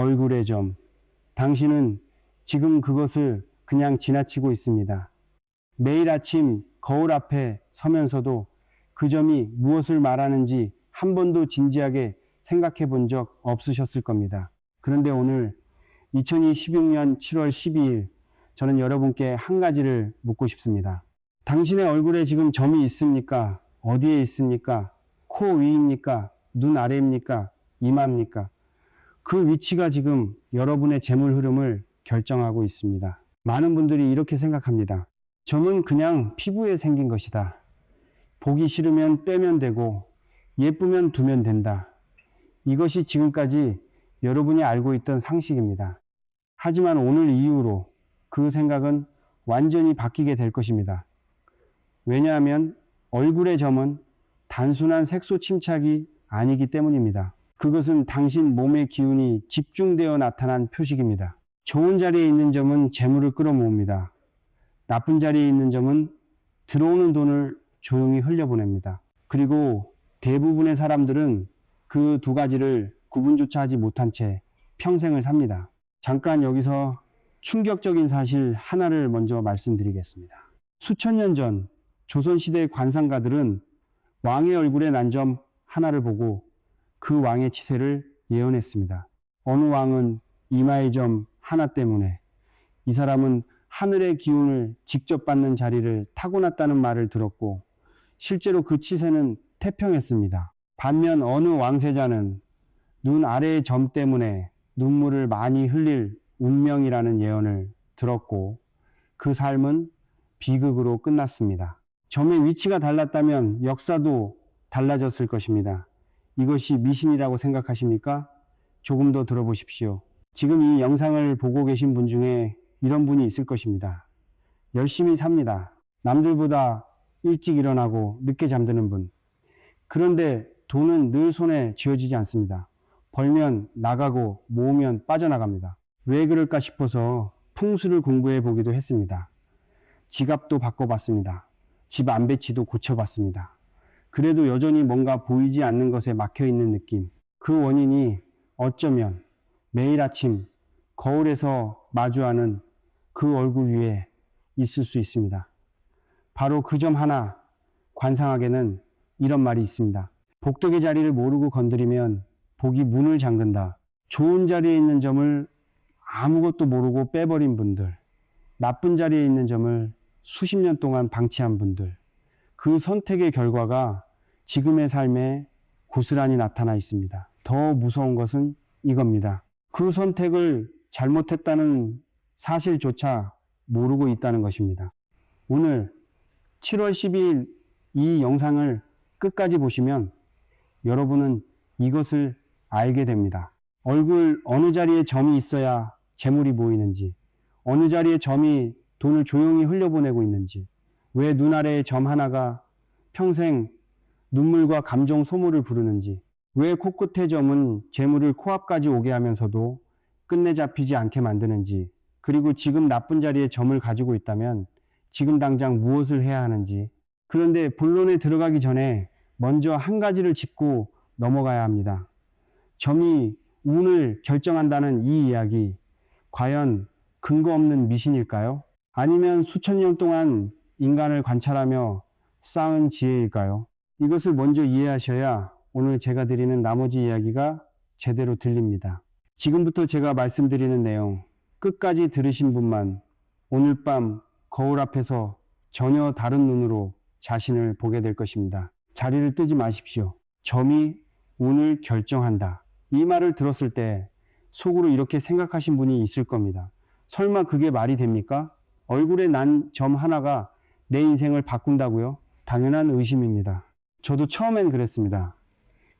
얼굴의 점. 당신은 지금 그것을 그냥 지나치고 있습니다. 매일 아침 거울 앞에 서면서도 그 점이 무엇을 말하는지 한 번도 진지하게 생각해 본 적 없으셨을 겁니다. 그런데 오늘 2026년 7월 12일 저는 여러분께 한 가지를 묻고 싶습니다. 당신의 얼굴에 지금 점이 있습니까? 어디에 있습니까? 코 위입니까? 눈 아래입니까? 이마입니까? 그 위치가 지금 여러분의 재물 흐름을 결정하고 있습니다. 많은 분들이 이렇게 생각합니다. 점은 그냥 피부에 생긴 것이다. 보기 싫으면 빼면 되고 예쁘면 두면 된다. 이것이 지금까지 여러분이 알고 있던 상식입니다. 하지만 오늘 이후로 그 생각은 완전히 바뀌게 될 것입니다. 왜냐하면 얼굴의 점은 단순한 색소 침착이 아니기 때문입니다. 그것은 당신 몸의 기운이 집중되어 나타난 표식입니다. 좋은 자리에 있는 점은 재물을 끌어모읍니다. 나쁜 자리에 있는 점은 들어오는 돈을 조용히 흘려보냅니다. 그리고 대부분의 사람들은 그 두 가지를 구분조차 하지 못한 채 평생을 삽니다. 잠깐 여기서 충격적인 사실 하나를 먼저 말씀드리겠습니다. 수천 년 전 조선시대의 관상가들은 왕의 얼굴에 난 점 하나를 보고 그 왕의 치세를 예언했습니다. 어느 왕은 이마의 점 하나 때문에 이 사람은 하늘의 기운을 직접 받는 자리를 타고났다는 말을 들었고 실제로 그 치세는 태평했습니다. 반면 어느 왕세자는 눈 아래의 점 때문에 눈물을 많이 흘릴 운명이라는 예언을 들었고 그 삶은 비극으로 끝났습니다. 점의 위치가 달랐다면 역사도 달라졌을 것입니다. 이것이 미신이라고 생각하십니까? 조금 더 들어보십시오. 지금 이 영상을 보고 계신 분 중에 이런 분이 있을 것입니다. 열심히 삽니다. 남들보다 일찍 일어나고 늦게 잠드는 분. 그런데 돈은 늘 손에 쥐어지지 않습니다. 벌면 나가고 모으면 빠져나갑니다. 왜 그럴까 싶어서 풍수를 공부해 보기도 했습니다. 지갑도 바꿔봤습니다. 집 안배치도 고쳐봤습니다. 그래도 여전히 뭔가 보이지 않는 것에 막혀있는 느낌. 그 원인이 어쩌면 매일 아침 거울에서 마주하는 그 얼굴 위에 있을 수 있습니다. 바로 그 점 하나, 관상학에는 이런 말이 있습니다. 복덕의 자리를 모르고 건드리면 복이 문을 잠근다. 좋은 자리에 있는 점을 아무것도 모르고 빼버린 분들, 나쁜 자리에 있는 점을 수십 년 동안 방치한 분들, 그 선택의 결과가 지금의 삶에 고스란히 나타나 있습니다. 더 무서운 것은 이겁니다. 그 선택을 잘못했다는 사실조차 모르고 있다는 것입니다. 오늘 7월 12일 이 영상을 끝까지 보시면 여러분은 이것을 알게 됩니다. 얼굴 어느 자리에 점이 있어야 재물이 모이는지, 어느 자리에 점이 돈을 조용히 흘려보내고 있는지, 왜 눈 아래의 점 하나가 평생 눈물과 감정 소모를 부르는지, 왜 코끝의 점은 재물을 코앞까지 오게 하면서도 끝내 잡히지 않게 만드는지, 그리고 지금 나쁜 자리에 점을 가지고 있다면 지금 당장 무엇을 해야 하는지. 그런데 본론에 들어가기 전에 먼저 한 가지를 짚고 넘어가야 합니다. 점이 운을 결정한다는 이 이야기, 과연 근거 없는 미신일까요? 아니면 수천 년 동안 인간을 관찰하며 쌓은 지혜일까요? 이것을 먼저 이해하셔야 오늘 제가 드리는 나머지 이야기가 제대로 들립니다. 지금부터 제가 말씀드리는 내용 끝까지 들으신 분만 오늘 밤 거울 앞에서 전혀 다른 눈으로 자신을 보게 될 것입니다. 자리를 뜨지 마십시오. 점이 운을 결정한다. 이 말을 들었을 때 속으로 이렇게 생각하신 분이 있을 겁니다. 설마 그게 말이 됩니까? 얼굴에 난 점 하나가 내 인생을 바꾼다고요? 당연한 의심입니다. 저도 처음엔 그랬습니다.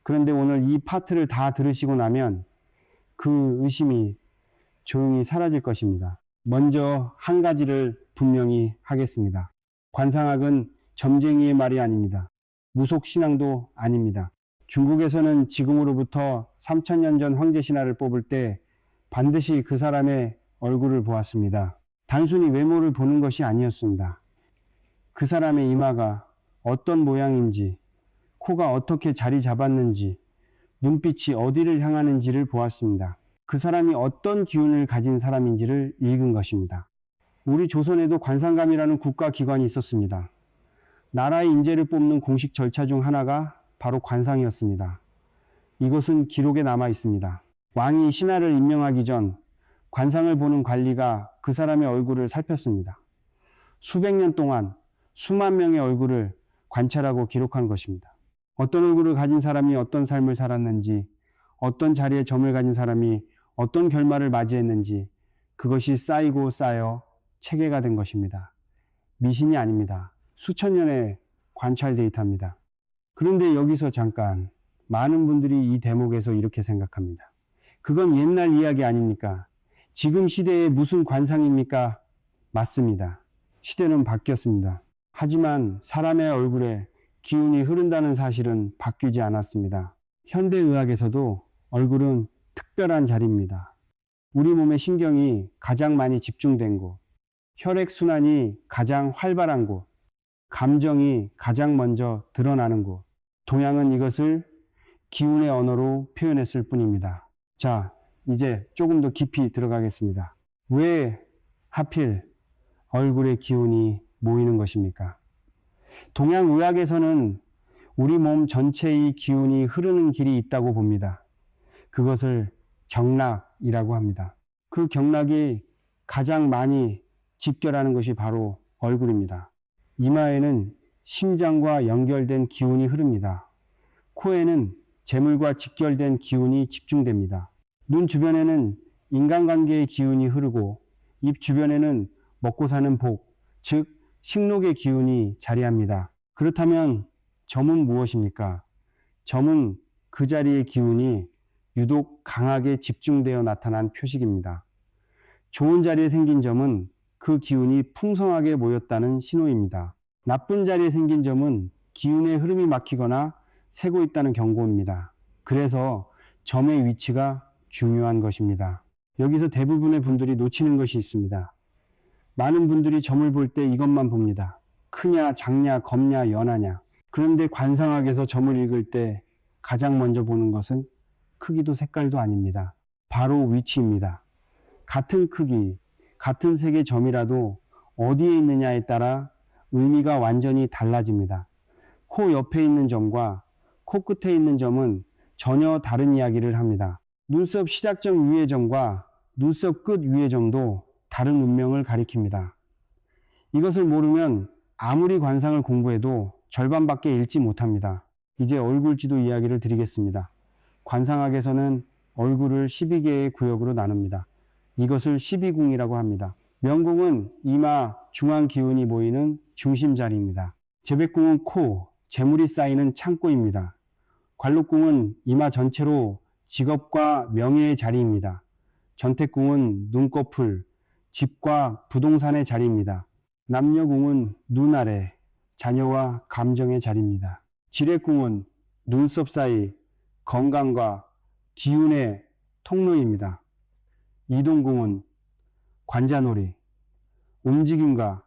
그런데 오늘 이 파트를 다 들으시고 나면 그 의심이 조용히 사라질 것입니다. 먼저 한 가지를 분명히 하겠습니다. 관상학은 점쟁이의 말이 아닙니다. 무속신앙도 아닙니다. 중국에서는 지금으로부터 3000년 전 황제신하를 뽑을 때 반드시 그 사람의 얼굴을 보았습니다. 단순히 외모를 보는 것이 아니었습니다. 그 사람의 이마가 어떤 모양인지, 코가 어떻게 자리 잡았는지, 눈빛이 어디를 향하는지를 보았습니다. 그 사람이 어떤 기운을 가진 사람인지를 읽은 것입니다. 우리 조선에도 관상감이라는 국가기관이 있었습니다. 나라의 인재를 뽑는 공식 절차 중 하나가 바로 관상이었습니다. 이것은 기록에 남아 있습니다. 왕이 신하를 임명하기 전 관상을 보는 관리가 그 사람의 얼굴을 살폈습니다. 수백 년 동안 수만 명의 얼굴을 관찰하고 기록한 것입니다. 어떤 얼굴을 가진 사람이 어떤 삶을 살았는지, 어떤 자리에 점을 가진 사람이 어떤 결말을 맞이했는지, 그것이 쌓이고 쌓여 체계가 된 것입니다. 미신이 아닙니다. 수천 년의 관찰 데이터입니다. 그런데 여기서 잠깐, 많은 분들이 이 대목에서 이렇게 생각합니다. 그건 옛날 이야기 아닙니까? 지금 시대에 무슨 관상입니까? 맞습니다. 시대는 바뀌었습니다. 하지만 사람의 얼굴에 기운이 흐른다는 사실은 바뀌지 않았습니다. 현대의학에서도 얼굴은 특별한 자리입니다. 우리 몸의 신경이 가장 많이 집중된 곳, 혈액순환이 가장 활발한 곳, 감정이 가장 먼저 드러나는 곳, 동양은 이것을 기운의 언어로 표현했을 뿐입니다. 자, 이제 조금 더 깊이 들어가겠습니다. 왜 하필 얼굴에 기운이 모이는 것입니까? 동양의학에서는 우리 몸 전체의 기운이 흐르는 길이 있다고 봅니다. 그것을 경락이라고 합니다. 그 경락이 가장 많이 집결하는 것이 바로 얼굴입니다. 이마에는 심장과 연결된 기운이 흐릅니다. 코에는 재물과 직결된 기운이 집중됩니다. 눈 주변에는 인간관계의 기운이 흐르고 입 주변에는 먹고 사는 복, 즉 식록의 기운이 자리합니다. 그렇다면 점은 무엇입니까? 점은 그 자리의 기운이 유독 강하게 집중되어 나타난 표식입니다. 좋은 자리에 생긴 점은 그 기운이 풍성하게 모였다는 신호입니다. 나쁜 자리에 생긴 점은 기운의 흐름이 막히거나 새고 있다는 경고입니다. 그래서 점의 위치가 중요한 것입니다. 여기서 대부분의 분들이 놓치는 것이 있습니다. 많은 분들이 점을 볼 때 이것만 봅니다. 크냐, 작냐, 검냐, 연하냐. 그런데 관상학에서 점을 읽을 때 가장 먼저 보는 것은 크기도 색깔도 아닙니다. 바로 위치입니다. 같은 크기, 같은 색의 점이라도 어디에 있느냐에 따라 의미가 완전히 달라집니다. 코 옆에 있는 점과 코끝에 있는 점은 전혀 다른 이야기를 합니다. 눈썹 시작점 위의 점과 눈썹 끝 위의 점도 다른 운명을 가리킵니다. 이것을 모르면 아무리 관상을 공부해도 절반밖에 읽지 못합니다. 이제 얼굴지도 이야기를 드리겠습니다. 관상학에서는 얼굴을 12개의 구역으로 나눕니다. 이것을 12궁이라고 합니다. 명궁은 이마 중앙 기운이 모이는 중심 자리입니다. 재백궁은 코, 재물이 쌓이는 창고입니다. 관록궁은 이마 전체로 직업과 명예의 자리입니다. 전택궁은 눈꺼풀, 집과 부동산의 자리입니다. 남녀궁은 눈 아래, 자녀와 감정의 자리입니다. 지뢰궁은 눈썹 사이, 건강과 기운의 통로입니다. 이동궁은 관자놀이, 움직임과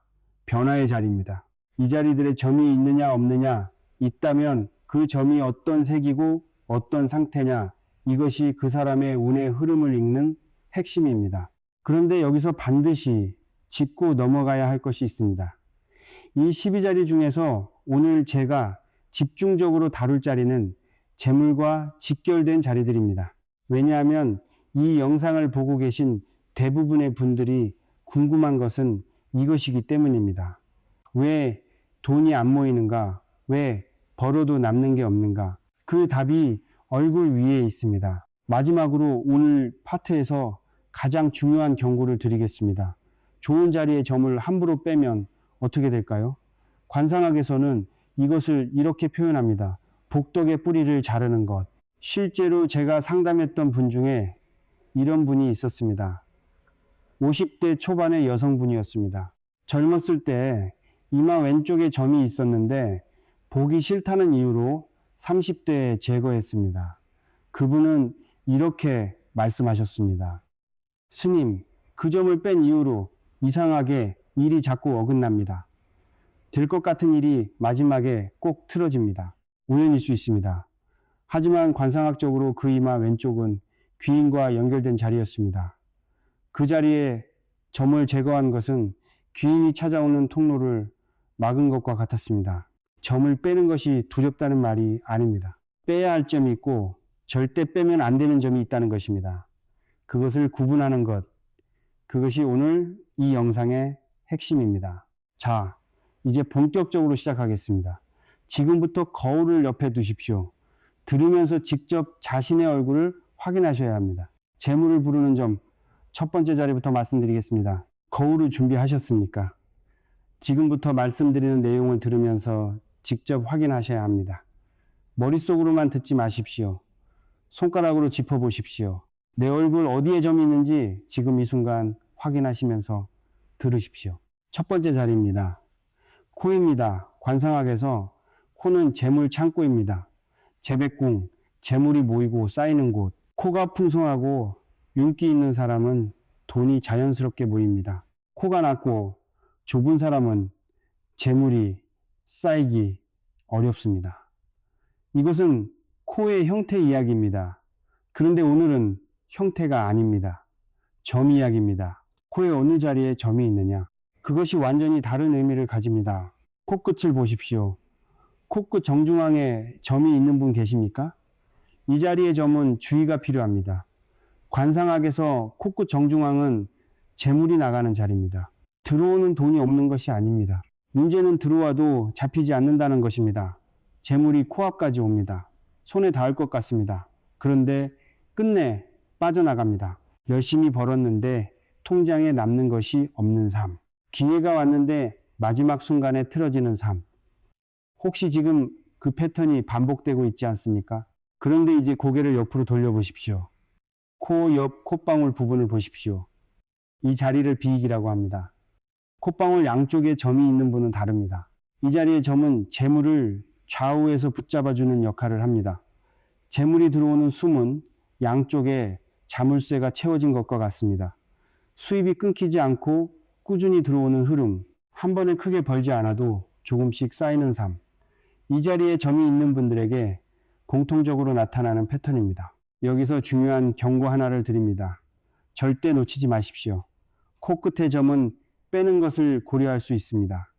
변화의 자리입니다. 이 자리들의 점이 있느냐 없느냐, 있다면 그 점이 어떤 색이고 어떤 상태냐, 이것이 그 사람의 운의 흐름을 읽는 핵심입니다. 그런데 여기서 반드시 짚고 넘어가야 할 것이 있습니다. 이 12자리 중에서 오늘 제가 집중적으로 다룰 자리는 재물과 직결된 자리들입니다. 왜냐하면 이 영상을 보고 계신 대부분의 분들이 궁금한 것은 이것이기 때문입니다. 왜 돈이 안 모이는가? 왜 벌어도 남는 게 없는가? 그 답이 얼굴 위에 있습니다. 마지막으로 오늘 파트에서 가장 중요한 경고를 드리겠습니다. 좋은 자리에 점을 함부로 빼면 어떻게 될까요? 관상학에서는 이것을 이렇게 표현합니다. 복덕의 뿌리를 자르는 것. 실제로 제가 상담했던 분 중에 이런 분이 있었습니다. 50대 초반의 여성분이었습니다. 젊었을 때 이마 왼쪽에 점이 있었는데 보기 싫다는 이유로 30대에 제거했습니다. 그분은 이렇게 말씀하셨습니다. 스님, 그 점을 뺀 이후로 이상하게 일이 자꾸 어긋납니다. 될 것 같은 일이 마지막에 꼭 틀어집니다. 우연일 수 있습니다. 하지만 관상학적으로 그 이마 왼쪽은 귀인과 연결된 자리였습니다. 그 자리에 점을 제거한 것은 귀인이 찾아오는 통로를 막은 것과 같았습니다. 점을 빼는 것이 두렵다는 말이 아닙니다. 빼야 할 점이 있고 절대 빼면 안 되는 점이 있다는 것입니다. 그것을 구분하는 것, 그것이 오늘 이 영상의 핵심입니다. 자, 이제 본격적으로 시작하겠습니다. 지금부터 거울을 옆에 두십시오. 들으면서 직접 자신의 얼굴을 확인하셔야 합니다. 재물을 부르는 점, 첫 번째 자리부터 말씀드리겠습니다. 거울을 준비하셨습니까? 지금부터 말씀드리는 내용을 들으면서 직접 확인하셔야 합니다. 머릿속으로만 듣지 마십시오. 손가락으로 짚어보십시오. 내 얼굴 어디에 점이 있는지 지금 이 순간 확인하시면서 들으십시오. 첫 번째 자리입니다. 코입니다. 관상학에서 코는 재물 창고입니다. 재백궁, 재물이 모이고 쌓이는 곳. 코가 풍성하고 윤기 있는 사람은 돈이 자연스럽게 모입니다. 코가 낮고 좁은 사람은 재물이 쌓이기 어렵습니다. 이것은 코의 형태 이야기입니다. 그런데 오늘은 형태가 아닙니다. 점 이야기입니다. 코의 어느 자리에 점이 있느냐? 그것이 완전히 다른 의미를 가집니다. 코끝을 보십시오. 코끝 정중앙에 점이 있는 분 계십니까? 이 자리의 점은 주의가 필요합니다. 관상학에서 코끝 정중앙은 재물이 나가는 자리입니다. 들어오는 돈이 없는 것이 아닙니다. 문제는 들어와도 잡히지 않는다는 것입니다. 재물이 코앞까지 옵니다. 손에 닿을 것 같습니다. 그런데 끝내 빠져나갑니다. 열심히 벌었는데 통장에 남는 것이 없는 삶. 기회가 왔는데 마지막 순간에 틀어지는 삶. 혹시 지금 그 패턴이 반복되고 있지 않습니까? 그런데 이제 고개를 옆으로 돌려보십시오. 코 옆 콧방울 부분을 보십시오. 이 자리를 비익이라고 합니다. 콧방울 양쪽에 점이 있는 분은 다릅니다. 이 자리의 점은 재물을 좌우에서 붙잡아주는 역할을 합니다. 재물이 들어오는 숨은 양쪽에 자물쇠가 채워진 것과 같습니다. 수입이 끊기지 않고 꾸준히 들어오는 흐름, 한 번에 크게 벌지 않아도 조금씩 쌓이는 삶. 이 자리에 점이 있는 분들에게 공통적으로 나타나는 패턴입니다. 여기서 중요한 경고 하나를 드립니다. 절대 놓치지 마십시오. 코끝의 점은 빼는 것을 고려할 수 있습니다.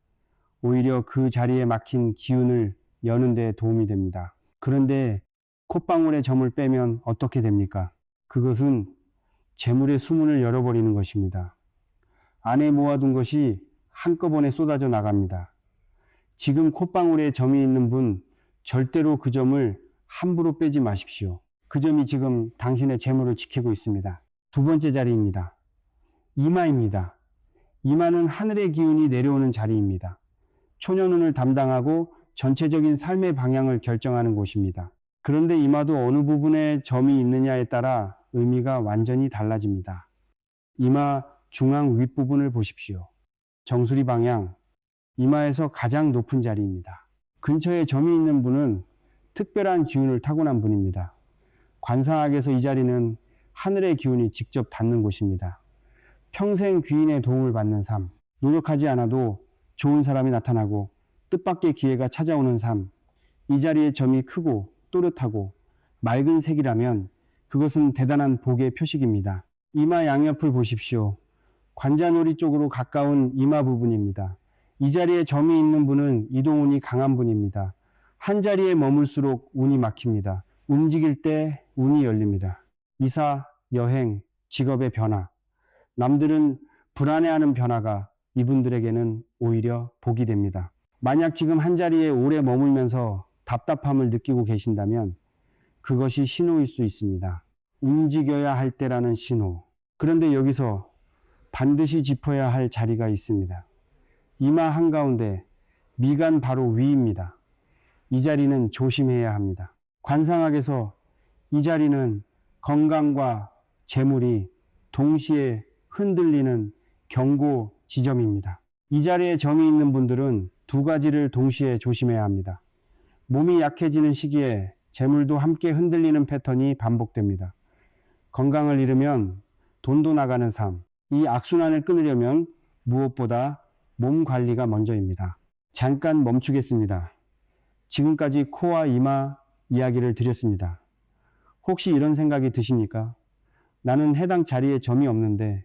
오히려 그 자리에 막힌 기운을 여는 데 도움이 됩니다. 그런데 콧방울의 점을 빼면 어떻게 됩니까? 그것은 재물의 수문을 열어버리는 것입니다. 안에 모아둔 것이 한꺼번에 쏟아져 나갑니다. 지금 콧방울에 점이 있는 분 절대로 그 점을 함부로 빼지 마십시오. 그 점이 지금 당신의 재물을 지키고 있습니다. 두 번째 자리입니다. 이마입니다. 이마는 하늘의 기운이 내려오는 자리입니다. 초년운을 담당하고 전체적인 삶의 방향을 결정하는 곳입니다. 그런데 이마도 어느 부분에 점이 있느냐에 따라 의미가 완전히 달라집니다. 이마 중앙 윗부분을 보십시오. 정수리 방향, 이마에서 가장 높은 자리입니다. 근처에 점이 있는 분은 특별한 기운을 타고난 분입니다. 관상학에서 이 자리는 하늘의 기운이 직접 닿는 곳입니다. 평생 귀인의 도움을 받는 삶, 노력하지 않아도 좋은 사람이 나타나고 뜻밖의 기회가 찾아오는 삶, 이 자리에 점이 크고 또렷하고 맑은 색이라면 그것은 대단한 복의 표식입니다. 이마 양옆을 보십시오. 관자놀이 쪽으로 가까운 이마 부분입니다. 이 자리에 점이 있는 분은 이동운이 강한 분입니다. 한 자리에 머물수록 운이 막힙니다. 움직일 때 운이 열립니다. 이사, 여행, 직업의 변화. 남들은 불안해하는 변화가 이분들에게는 오히려 복이 됩니다. 만약 지금 한 자리에 오래 머물면서 답답함을 느끼고 계신다면 그것이 신호일 수 있습니다. 움직여야 할 때라는 신호. 그런데 여기서 반드시 짚어야 할 자리가 있습니다. 이마 한가운데 미간 바로 위입니다. 이 자리는 조심해야 합니다. 관상학에서 이 자리는 건강과 재물이 동시에 흔들리는 경고 지점입니다. 이 자리에 점이 있는 분들은 두 가지를 동시에 조심해야 합니다. 몸이 약해지는 시기에 재물도 함께 흔들리는 패턴이 반복됩니다. 건강을 잃으면 돈도 나가는 삶. 이 악순환을 끊으려면 무엇보다 몸 관리가 먼저입니다. 잠깐 멈추겠습니다. 지금까지 코와 이마 이야기를 드렸습니다. 혹시 이런 생각이 드십니까? 나는 해당 자리에 점이 없는데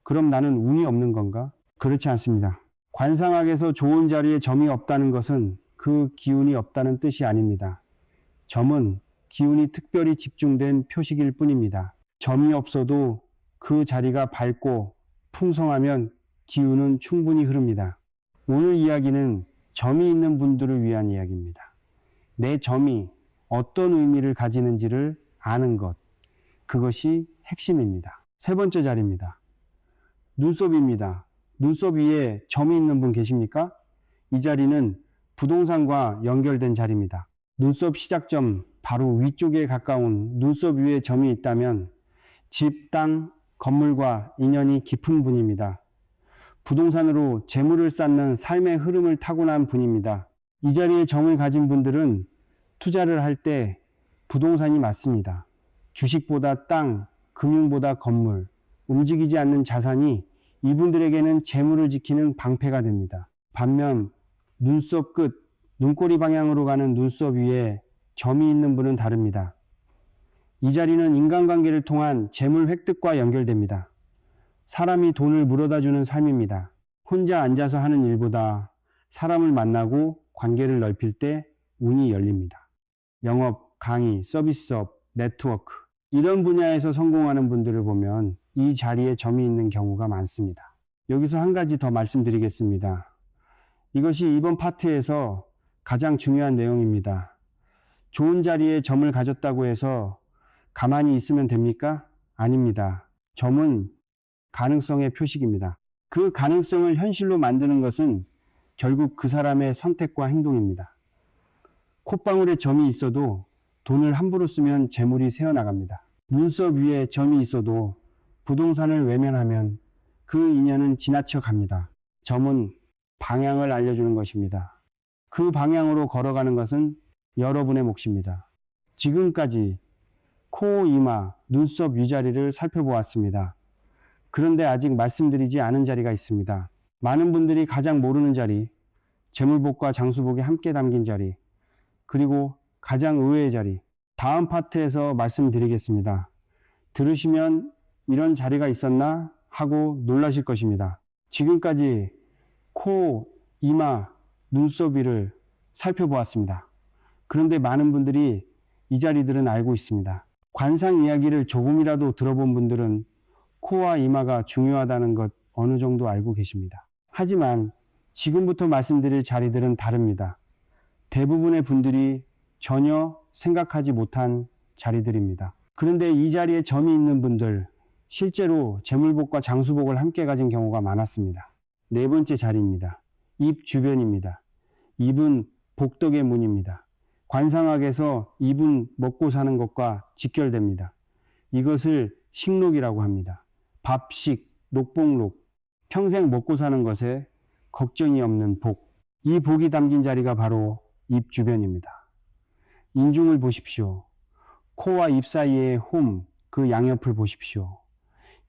그럼 나는 운이 없는 건가? 그렇지 않습니다. 관상학에서 좋은 자리에 점이 없다는 것은 그 기운이 없다는 뜻이 아닙니다. 점은 기운이 특별히 집중된 표식일 뿐입니다. 점이 없어도 그 자리가 밝고 풍성하면 기운은 충분히 흐릅니다. 오늘 이야기는 점이 있는 분들을 위한 이야기입니다. 내 점이 어떤 의미를 가지는지를 아는 것, 그것이 핵심입니다. 세 번째 자리입니다. 눈썹입니다. 눈썹 위에 점이 있는 분 계십니까? 이 자리는 부동산과 연결된 자리입니다. 눈썹 시작점 바로 위쪽에 가까운 눈썹 위에 점이 있다면 집, 땅, 건물과 인연이 깊은 분입니다. 부동산으로 재물을 쌓는 삶의 흐름을 타고난 분입니다. 이 자리에 점을 가진 분들은 투자를 할 때 부동산이 맞습니다. 주식보다 땅, 금융보다 건물, 움직이지 않는 자산이 이분들에게는 재물을 지키는 방패가 됩니다. 반면 눈썹 끝, 눈꼬리 방향으로 가는 눈썹 위에 점이 있는 분은 다릅니다. 이 자리는 인간관계를 통한 재물 획득과 연결됩니다. 사람이 돈을 물어다주는 삶입니다. 혼자 앉아서 하는 일보다 사람을 만나고 관계를 넓힐 때 운이 열립니다. 영업, 강의, 서비스업, 네트워크 이런 분야에서 성공하는 분들을 보면 이 자리에 점이 있는 경우가 많습니다. 여기서 한 가지 더 말씀드리겠습니다. 이것이 이번 파트에서 가장 중요한 내용입니다. 좋은 자리에 점을 가졌다고 해서 가만히 있으면 됩니까? 아닙니다. 점은 가능성의 표식입니다. 그 가능성을 현실로 만드는 것은 결국 그 사람의 선택과 행동입니다. 콧방울에 점이 있어도 돈을 함부로 쓰면 재물이 새어나갑니다. 눈썹 위에 점이 있어도 부동산을 외면하면 그 인연은 지나쳐 갑니다. 점은 방향을 알려주는 것입니다. 그 방향으로 걸어가는 것은 여러분의 몫입니다. 지금까지 코, 이마, 눈썹 위자리를 살펴보았습니다. 그런데 아직 말씀드리지 않은 자리가 있습니다. 많은 분들이 가장 모르는 자리, 재물복과 장수복이 함께 담긴 자리, 그리고 가장 의외의 자리, 다음 파트에서 말씀드리겠습니다. 들으시면 이런 자리가 있었나 하고 놀라실 것입니다. 지금까지 코, 이마, 눈썹 위를 살펴보았습니다. 그런데 많은 분들이 이 자리들은 알고 있습니다. 관상 이야기를 조금이라도 들어본 분들은 코와 이마가 중요하다는 것 어느 정도 알고 계십니다. 하지만 지금부터 말씀드릴 자리들은 다릅니다. 대부분의 분들이 전혀 생각하지 못한 자리들입니다. 그런데 이 자리에 점이 있는 분들, 실제로 재물복과 장수복을 함께 가진 경우가 많았습니다. 네 번째 자리입니다. 입 주변입니다. 입은 복덕의 문입니다. 관상학에서 입은 먹고 사는 것과 직결됩니다. 이것을 식록이라고 합니다. 밥식, 녹복록, 평생 먹고 사는 것에 걱정이 없는 복. 이 복이 담긴 자리가 바로 입 주변입니다. 인중을 보십시오. 코와 입 사이의 홈, 그 양옆을 보십시오.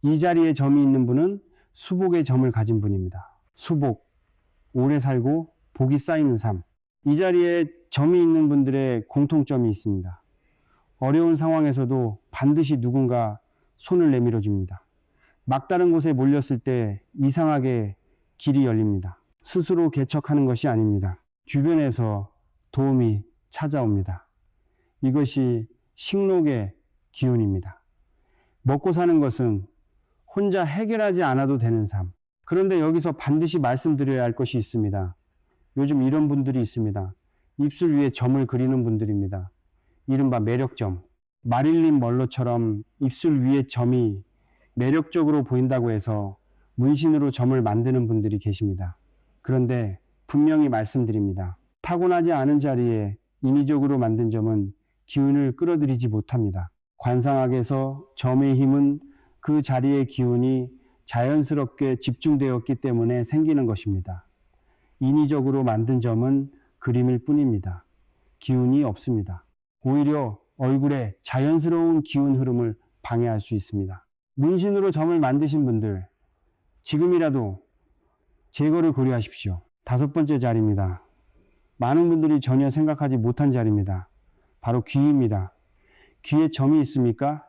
이 자리에 점이 있는 분은 수복의 점을 가진 분입니다. 수복, 오래 살고 복이 쌓이는 삶. 이 자리에 점이 있는 분들의 공통점이 있습니다. 어려운 상황에서도 반드시 누군가 손을 내밀어 줍니다. 막다른 곳에 몰렸을 때 이상하게 길이 열립니다. 스스로 개척하는 것이 아닙니다. 주변에서 도움이 찾아옵니다. 이것이 식록의 기운입니다. 먹고 사는 것은 혼자 해결하지 않아도 되는 삶. 그런데 여기서 반드시 말씀드려야 할 것이 있습니다. 요즘 이런 분들이 있습니다. 입술 위에 점을 그리는 분들입니다. 이른바 매력점. 마릴린 먼로처럼 입술 위에 점이 매력적으로 보인다고 해서 문신으로 점을 만드는 분들이 계십니다. 그런데 분명히 말씀드립니다. 타고나지 않은 자리에 인위적으로 만든 점은 기운을 끌어들이지 못합니다. 관상학에서 점의 힘은 그 자리의 기운이 자연스럽게 집중되었기 때문에 생기는 것입니다. 인위적으로 만든 점은 그림일 뿐입니다. 기운이 없습니다. 오히려 얼굴에 자연스러운 기운 흐름을 방해할 수 있습니다. 문신으로 점을 만드신 분들, 지금이라도 제거를 고려하십시오. 다섯 번째 자리입니다. 많은 분들이 전혀 생각하지 못한 자리입니다. 바로 귀입니다. 귀에 점이 있습니까?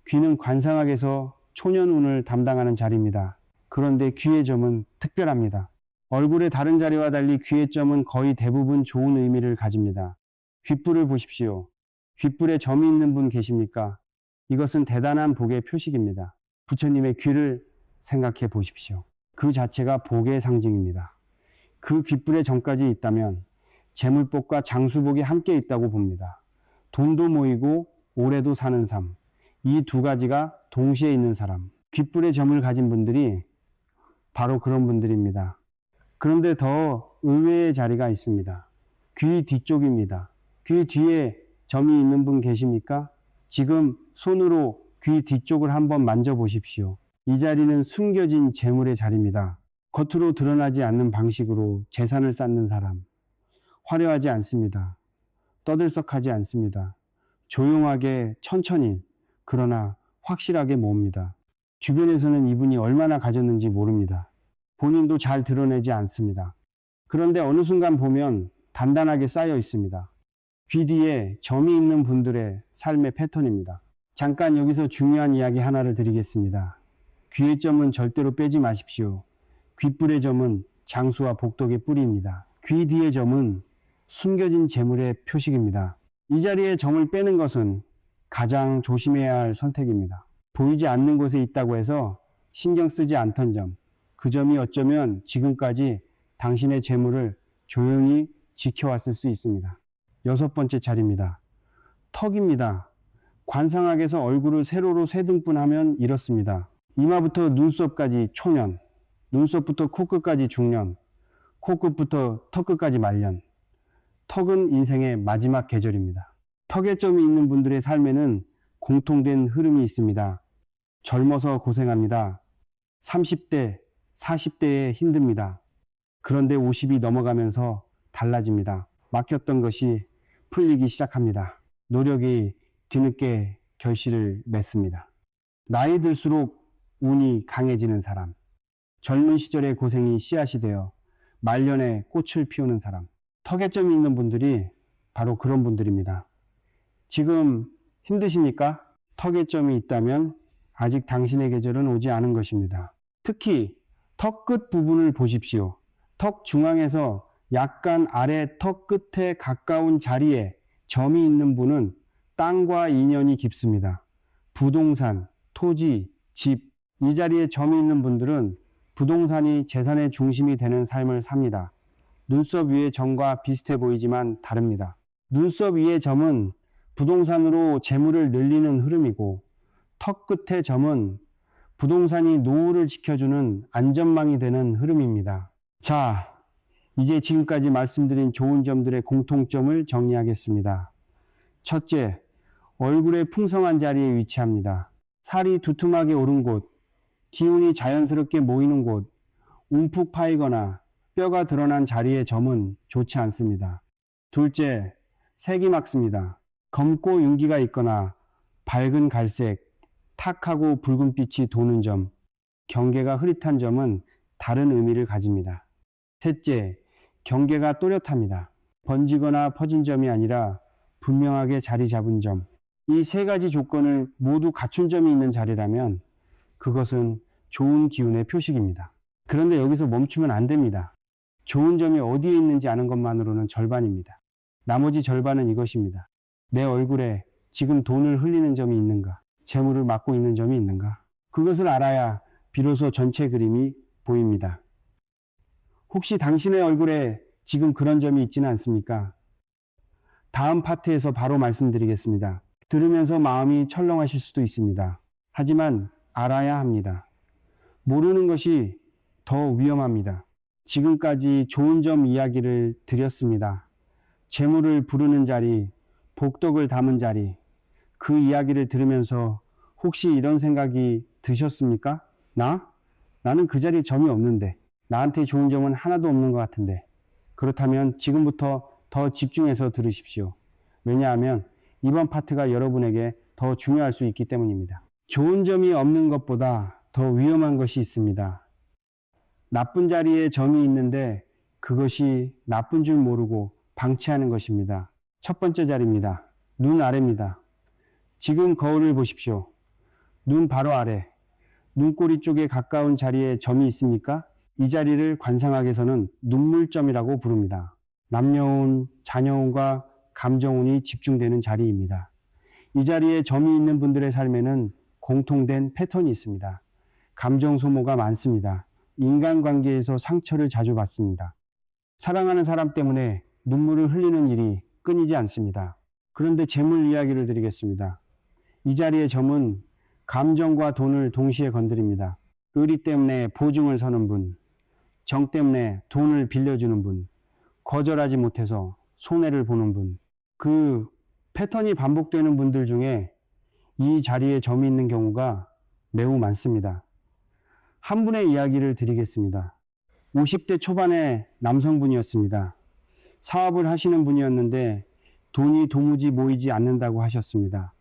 귀는 관상학에서 초년운을 담당하는 자리입니다. 그런데 귀의 점은 특별합니다. 얼굴의 다른 자리와 달리 귀의 점은 거의 대부분 좋은 의미를 가집니다. 귓불을 보십시오. 귓불에 점이 있는 분 계십니까? 이것은 대단한 복의 표식입니다. 부처님의 귀를 생각해 보십시오. 그 자체가 복의 상징입니다. 그 귓불에 점까지 있다면 재물복과 장수복이 함께 있다고 봅니다. 돈도 모이고 오래도 사는 삶. 이 두 가지가 동시에 있는 사람. 귓불에 점을 가진 분들이 바로 그런 분들입니다. 그런데 더 의외의 자리가 있습니다. 귀 뒤쪽입니다. 귀 뒤에 점이 있는 분 계십니까? 지금 손으로 귀 뒤쪽을 한번 만져보십시오. 이 자리는 숨겨진 재물의 자리입니다. 겉으로 드러나지 않는 방식으로 재산을 쌓는 사람. 화려하지 않습니다. 떠들썩하지 않습니다. 조용하게 천천히 그러나 확실하게 모읍니다. 주변에서는 이분이 얼마나 가졌는지 모릅니다. 본인도 잘 드러내지 않습니다. 그런데 어느 순간 보면 단단하게 쌓여 있습니다. 귀 뒤에 점이 있는 분들의 삶의 패턴입니다. 잠깐 여기서 중요한 이야기 하나를 드리겠습니다. 귀의 점은 절대로 빼지 마십시오. 귓불의 점은 장수와 복덕의 뿌리입니다. 귀 뒤의 점은 숨겨진 재물의 표식입니다. 이 자리에 점을 빼는 것은 가장 조심해야 할 선택입니다. 보이지 않는 곳에 있다고 해서 신경 쓰지 않던 점, 그 점이 어쩌면 지금까지 당신의 재물을 조용히 지켜왔을 수 있습니다. 6번째 자리입니다. 턱입니다. 관상학에서 얼굴을 세로로 세 등분하면 이렇습니다. 이마부터 눈썹까지 초년, 눈썹부터 코끝까지 중년, 코끝부터 턱끝까지 말년. 턱은 인생의 마지막 계절입니다. 턱에 점이 있는 분들의 삶에는 공통된 흐름이 있습니다. 젊어서 고생합니다. 30대, 40대에 힘듭니다. 그런데 50이 넘어가면서 달라집니다. 막혔던 것이 풀리기 시작합니다. 노력이 뒤늦게 결실을 맺습니다. 나이 들수록 운이 강해지는 사람. 젊은 시절의 고생이 씨앗이 되어 말년에 꽃을 피우는 사람. 턱에 점이 있는 분들이 바로 그런 분들입니다. 지금 힘드십니까? 턱에 점이 있다면 아직 당신의 계절은 오지 않은 것입니다. 특히 턱 끝 부분을 보십시오. 턱 중앙에서 약간 아래 턱 끝에 가까운 자리에 점이 있는 분은 땅과 인연이 깊습니다. 부동산, 토지, 집, 이 자리에 점이 있는 분들은 부동산이 재산의 중심이 되는 삶을 삽니다. 눈썹 위의 점과 비슷해 보이지만 다릅니다. 눈썹 위의 점은 부동산으로 재물을 늘리는 흐름이고 턱 끝의 점은 부동산이 노후를 지켜주는 안전망이 되는 흐름입니다. 자, 이제 지금까지 말씀드린 좋은 점들의 공통점을 정리하겠습니다. 첫째, 얼굴의 풍성한 자리에 위치합니다. 살이 두툼하게 오른 곳, 기운이 자연스럽게 모이는 곳, 움푹 파이거나 뼈가 드러난 자리의 점은 좋지 않습니다. 둘째, 색이 맑습니다. 검고 윤기가 있거나 밝은 갈색, 탁하고 붉은 빛이 도는 점, 경계가 흐릿한 점은 다른 의미를 가집니다. 셋째, 경계가 또렷합니다. 번지거나 퍼진 점이 아니라 분명하게 자리 잡은 점. 이 세 가지 조건을 모두 갖춘 점이 있는 자리라면 그것은 좋은 기운의 표식입니다. 그런데 여기서 멈추면 안 됩니다. 좋은 점이 어디에 있는지 아는 것만으로는 절반입니다. 나머지 절반은 이것입니다. 내 얼굴에 지금 돈을 흘리는 점이 있는가? 재물을 막고 있는 점이 있는가? 그것을 알아야 비로소 전체 그림이 보입니다. 혹시 당신의 얼굴에 지금 그런 점이 있지는 않습니까? 다음 파트에서 바로 말씀드리겠습니다. 들으면서 마음이 철렁하실 수도 있습니다. 하지만 알아야 합니다. 모르는 것이 더 위험합니다. 지금까지 좋은 점 이야기를 드렸습니다. 재물을 부르는 자리, 복덕을 담은 자리, 그 이야기를 들으면서 혹시 이런 생각이 드셨습니까? 나는 그 자리에 점이 없는데, 나한테 좋은 점은 하나도 없는 것 같은데. 그렇다면 지금부터 더 집중해서 들으십시오. 왜냐하면 이번 파트가 여러분에게 더 중요할 수 있기 때문입니다. 좋은 점이 없는 것보다 더 위험한 것이 있습니다. 나쁜 자리에 점이 있는데 그것이 나쁜 줄 모르고 방치하는 것입니다. 첫 번째 자리입니다. 눈 아래입니다. 지금 거울을 보십시오. 눈 바로 아래, 눈꼬리 쪽에 가까운 자리에 점이 있습니까? 이 자리를 관상학에서는 눈물점이라고 부릅니다. 남녀운, 자녀운과 감정운이 집중되는 자리입니다. 이 자리에 점이 있는 분들의 삶에는 공통된 패턴이 있습니다. 감정 소모가 많습니다. 인간관계에서 상처를 자주 받습니다. 사랑하는 사람 때문에 눈물을 흘리는 일이 끊이지 않습니다. 그런데 재물 이야기를 드리겠습니다. 이 자리의 점은 감정과 돈을 동시에 건드립니다. 의리 때문에 보증을 서는 분, 정 때문에 돈을 빌려주는 분, 거절하지 못해서 손해를 보는 분, 그 패턴이 반복되는 분들 중에 이 자리에 점이 있는 경우가 매우 많습니다. 한 분의 이야기를 드리겠습니다. 50대 초반의 남성분이었습니다. 사업을 하시는 분이었는데 돈이 도무지 모이지 않는다고 하셨습니다.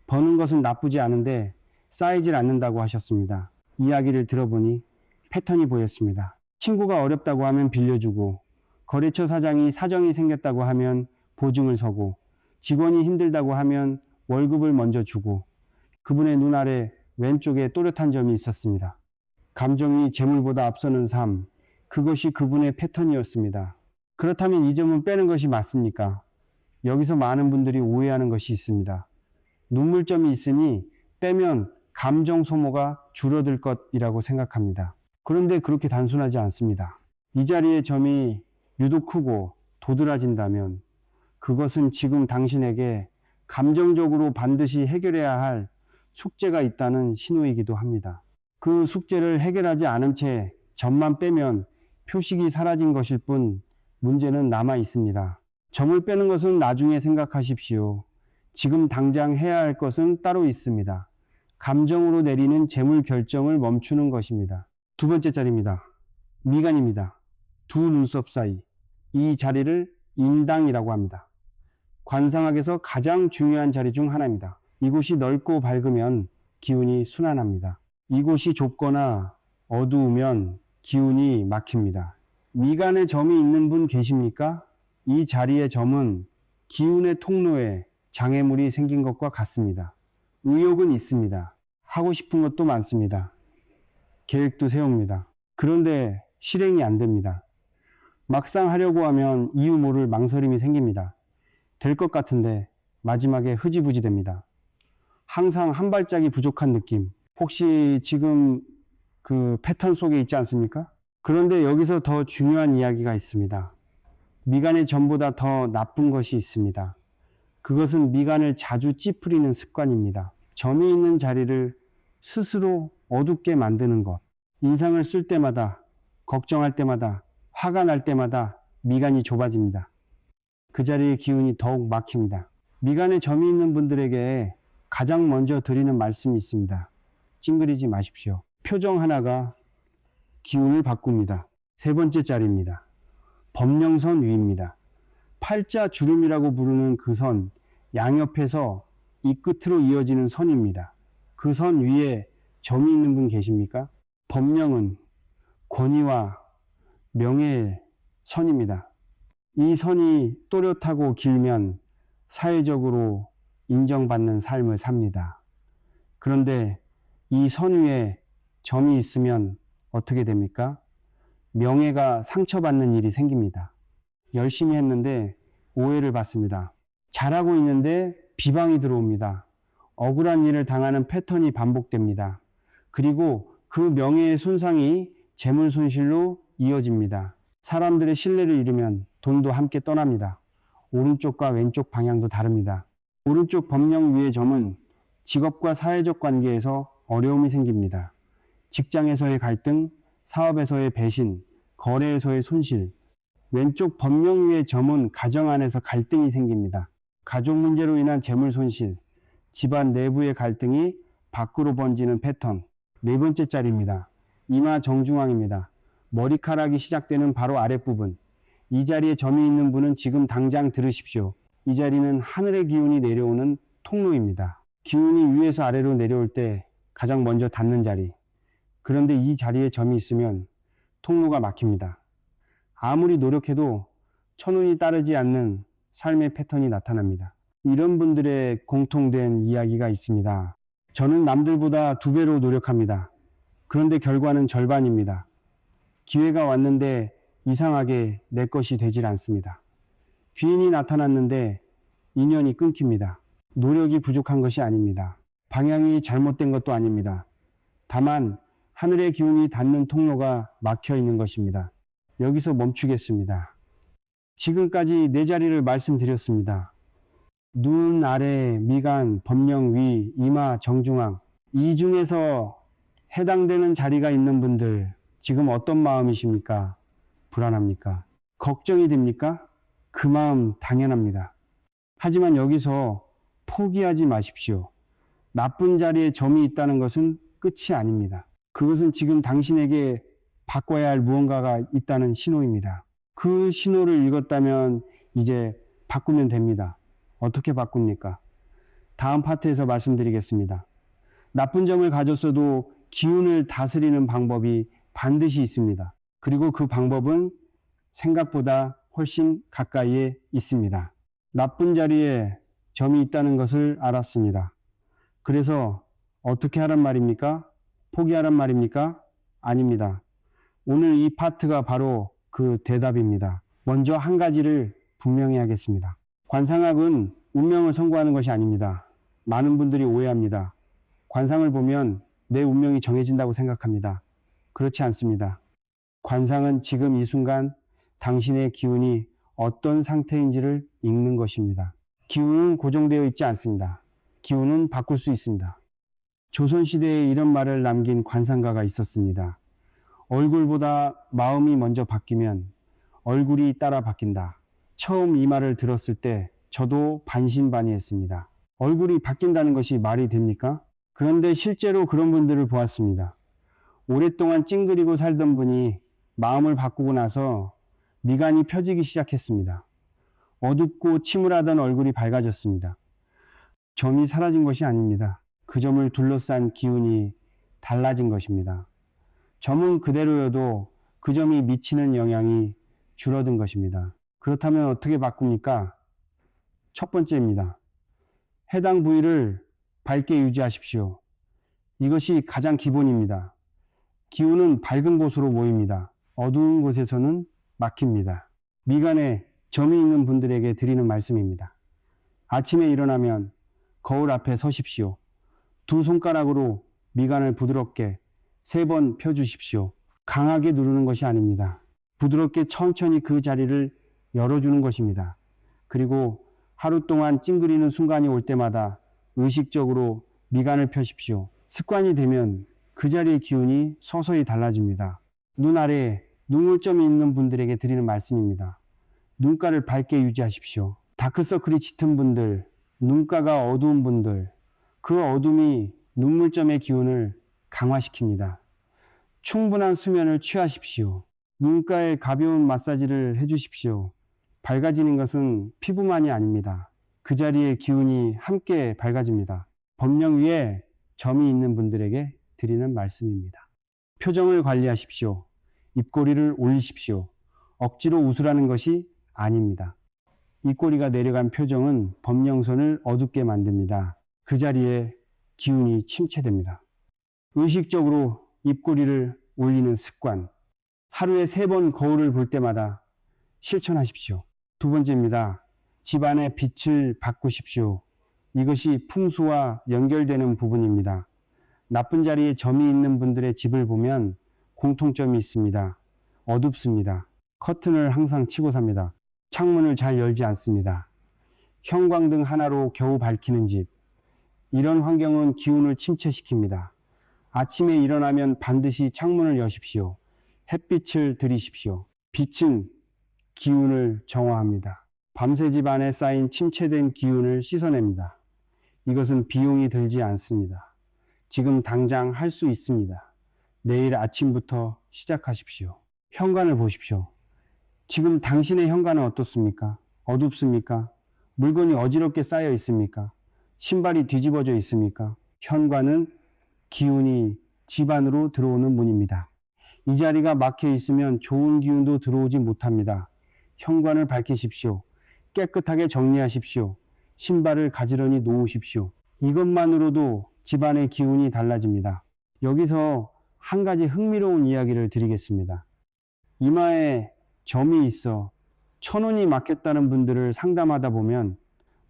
버는 것은 나쁘지 않은데 쌓이질 않는다고 하셨습니다. 이야기를 들어보니 패턴이 보였습니다. 친구가 어렵다고 하면 빌려주고, 거래처 사장이 사정이 생겼다고 하면 보증을 서고, 직원이 힘들다고 하면 월급을 먼저 주고, 그분의 눈 아래 왼쪽에 또렷한 점이 있었습니다. 감정이 재물보다 앞서는 삶, 그것이 그분의 패턴이었습니다. 그렇다면 이 점은 빼는 것이 맞습니까? 여기서 많은 분들이 오해하는 것이 있습니다. 눈물점이 있으니 빼면 감정 소모가 줄어들 것이라고 생각합니다. 그런데 그렇게 단순하지 않습니다. 이 자리에 점이 유독 크고 도드라진다면 그것은 지금 당신에게 감정적으로 반드시 해결해야 할 숙제가 있다는 신호이기도 합니다. 그 숙제를 해결하지 않은 채 점만 빼면 표식이 사라진 것일 뿐 문제는 남아 있습니다. 점을 빼는 것은 나중에 생각하십시오. 지금 당장 해야 할 것은 따로 있습니다. 감정으로 내리는 재물 결정을 멈추는 것입니다. 두 번째 자리입니다. 미간입니다. 두 눈썹 사이. 이 자리를 인당이라고 합니다. 관상학에서 가장 중요한 자리 중 하나입니다. 이곳이 넓고 밝으면 기운이 순환합니다. 이곳이 좁거나 어두우면 기운이 막힙니다. 미간에 점이 있는 분 계십니까? 이 자리의 점은 기운의 통로에 장애물이 생긴 것과 같습니다. 의욕은 있습니다. 하고 싶은 것도 많습니다. 계획도 세웁니다. 그런데 실행이 안 됩니다. 막상 하려고 하면 이유 모를 망설임이 생깁니다. 될 것 같은데 마지막에 흐지부지 됩니다. 항상 한 발짝이 부족한 느낌. 혹시 지금 그 패턴 속에 있지 않습니까? 그런데 여기서 더 중요한 이야기가 있습니다. 미간의 점보다 더 나쁜 것이 있습니다. 그것은 미간을 자주 찌푸리는 습관입니다. 점이 있는 자리를 스스로 어둡게 만드는 것. 인상을 쓸 때마다, 걱정할 때마다, 화가 날 때마다 미간이 좁아집니다. 그 자리의 기운이 더욱 막힙니다. 미간에 점이 있는 분들에게 가장 먼저 드리는 말씀이 있습니다. 찡그리지 마십시오. 표정 하나가 기운을 바꿉니다. 세 번째 자리입니다. 법령선 위입니다. 팔자 주름이라고 부르는 그 선, 양옆에서 이 끝으로 이어지는 선입니다. 그 선 위에 점이 있는 분 계십니까? 법령은 권위와 명예의 선입니다. 이 선이 또렷하고 길면 사회적으로 인정받는 삶을 삽니다. 그런데 이 선 위에 점이 있으면 어떻게 됩니까? 명예가 상처받는 일이 생깁니다. 열심히 했는데 오해를 받습니다. 잘하고 있는데 비방이 들어옵니다. 억울한 일을 당하는 패턴이 반복됩니다. 그리고 그 명예의 손상이 재물 손실로 이어집니다. 사람들의 신뢰를 잃으면 돈도 함께 떠납니다. 오른쪽과 왼쪽 방향도 다릅니다. 오른쪽 법령 위의 점은 직업과 사회적 관계에서 어려움이 생깁니다. 직장에서의 갈등, 사업에서의 배신, 거래에서의 손실. 왼쪽 법령 위의 점은 가정 안에서 갈등이 생깁니다. 가족 문제로 인한 재물 손실, 집안 내부의 갈등이 밖으로 번지는 패턴. 네 번째 자리입니다. 이마 정중앙입니다. 머리카락이 시작되는 바로 아랫부분. 이 자리에 점이 있는 분은 지금 당장 들으십시오. 이 자리는 하늘의 기운이 내려오는 통로입니다. 기운이 위에서 아래로 내려올 때 가장 먼저 닿는 자리. 그런데 이 자리에 점이 있으면 통로가 막힙니다. 아무리 노력해도 천운이 따르지 않는 삶의 패턴이 나타납니다. 이런 분들의 공통된 이야기가 있습니다. 저는 남들보다 2배로 노력합니다. 그런데 결과는 절반입니다. 기회가 왔는데 이상하게 내 것이 되질 않습니다. 귀인이 나타났는데 인연이 끊깁니다. 노력이 부족한 것이 아닙니다. 방향이 잘못된 것도 아닙니다. 다만 하늘의 기운이 닿는 통로가 막혀 있는 것입니다. 여기서 멈추겠습니다. 지금까지 4자리를 말씀드렸습니다. 눈 아래, 미간, 법령 위, 이마, 정중앙. 이 중에서 해당되는 자리가 있는 분들 지금 어떤 마음이십니까? 불안합니까? 걱정이 됩니까? 그 마음 당연합니다. 하지만 여기서 포기하지 마십시오. 나쁜 자리에 점이 있다는 것은 끝이 아닙니다. 그것은 지금 당신에게 바꿔야 할 무언가가 있다는 신호입니다. 그 신호를 읽었다면 이제 바꾸면 됩니다. 어떻게 바꿉니까? 다음 파트에서 말씀드리겠습니다. 나쁜 점을 가졌어도 기운을 다스리는 방법이 반드시 있습니다. 그리고 그 방법은 생각보다 훨씬 가까이에 있습니다. 나쁜 자리에 점이 있다는 것을 알았습니다. 그래서 어떻게 하란 말입니까? 포기하란 말입니까? 아닙니다. 오늘 이 파트가 바로 그 대답입니다. 먼저 한 가지를 분명히 하겠습니다. 관상학은 운명을 선고하는 것이 아닙니다. 많은 분들이 오해합니다. 관상을 보면 내 운명이 정해진다고 생각합니다. 그렇지 않습니다. 관상은 지금 이 순간 당신의 기운이 어떤 상태인지를 읽는 것입니다. 기운은 고정되어 있지 않습니다. 기운은 바꿀 수 있습니다. 조선시대에 이런 말을 남긴 관상가가 있었습니다. 얼굴보다 마음이 먼저 바뀌면 얼굴이 따라 바뀐다. 처음 이 말을 들었을 때 저도 반신반의했습니다. 얼굴이 바뀐다는 것이 말이 됩니까? 그런데 실제로 그런 분들을 보았습니다. 오랫동안 찡그리고 살던 분이 마음을 바꾸고 나서 미간이 펴지기 시작했습니다. 어둡고 침울하던 얼굴이 밝아졌습니다. 점이 사라진 것이 아닙니다. 그 점을 둘러싼 기운이 달라진 것입니다. 점은 그대로여도 그 점이 미치는 영향이 줄어든 것입니다. 그렇다면 어떻게 바꿉니까? 첫 번째입니다. 해당 부위를 밝게 유지하십시오. 이것이 가장 기본입니다. 기운은 밝은 곳으로 모입니다. 어두운 곳에서는 막힙니다. 미간에 점이 있는 분들에게 드리는 말씀입니다. 아침에 일어나면 거울 앞에 서십시오. 2 손가락으로 미간을 부드럽게 3번 펴주십시오. 강하게 누르는 것이 아닙니다. 부드럽게 천천히 그 자리를 열어주는 것입니다. 그리고 하루 동안 찡그리는 순간이 올 때마다 의식적으로 미간을 펴십시오. 습관이 되면 그 자리의 기운이 서서히 달라집니다. 눈 아래에 눈물점이 있는 분들에게 드리는 말씀입니다. 눈가를 밝게 유지하십시오. 다크서클이 짙은 분들, 눈가가 어두운 분들, 그 어둠이 눈물점의 기운을 강화시킵니다. 충분한 수면을 취하십시오. 눈가에 가벼운 마사지를 해주십시오. 밝아지는 것은 피부만이 아닙니다. 그 자리의 기운이 함께 밝아집니다. 법령 위에 점이 있는 분들에게 드리는 말씀입니다. 표정을 관리하십시오. 입꼬리를 올리십시오. 억지로 웃으라는 것이 아닙니다. 입꼬리가 내려간 표정은 법령선을 어둡게 만듭니다. 그 자리에 기운이 침체됩니다. 의식적으로 입꼬리를 올리는 습관. 하루에 3번 거울을 볼 때마다 실천하십시오. 2번째입니다. 집안의 빛을 바꾸십시오. 이것이 풍수와 연결되는 부분입니다. 나쁜 자리에 점이 있는 분들의 집을 보면 공통점이 있습니다. 어둡습니다. 커튼을 항상 치고 삽니다. 창문을 잘 열지 않습니다. 형광등 하나로 겨우 밝히는 집. 이런 환경은 기운을 침체시킵니다. 아침에 일어나면 반드시 창문을 여십시오. 햇빛을 들이십시오. 빛은 기운을 정화합니다. 밤새 집 안에 쌓인 침체된 기운을 씻어냅니다. 이것은 비용이 들지 않습니다. 지금 당장 할 수 있습니다. 내일 아침부터 시작하십시오. 현관을 보십시오. 지금 당신의 현관은 어떻습니까? 어둡습니까? 물건이 어지럽게 쌓여 있습니까? 신발이 뒤집어져 있습니까? 현관은 기운이 집 안으로 들어오는 문입니다. 이 자리가 막혀 있으면 좋은 기운도 들어오지 못합니다. 현관을 밝히십시오. 깨끗하게 정리하십시오. 신발을 가지런히 놓으십시오. 이것만으로도 집안의 기운이 달라집니다. 여기서 한 가지 흥미로운 이야기를 드리겠습니다. 이마에 점이 있어 천운이 막혔다는 분들을 상담하다 보면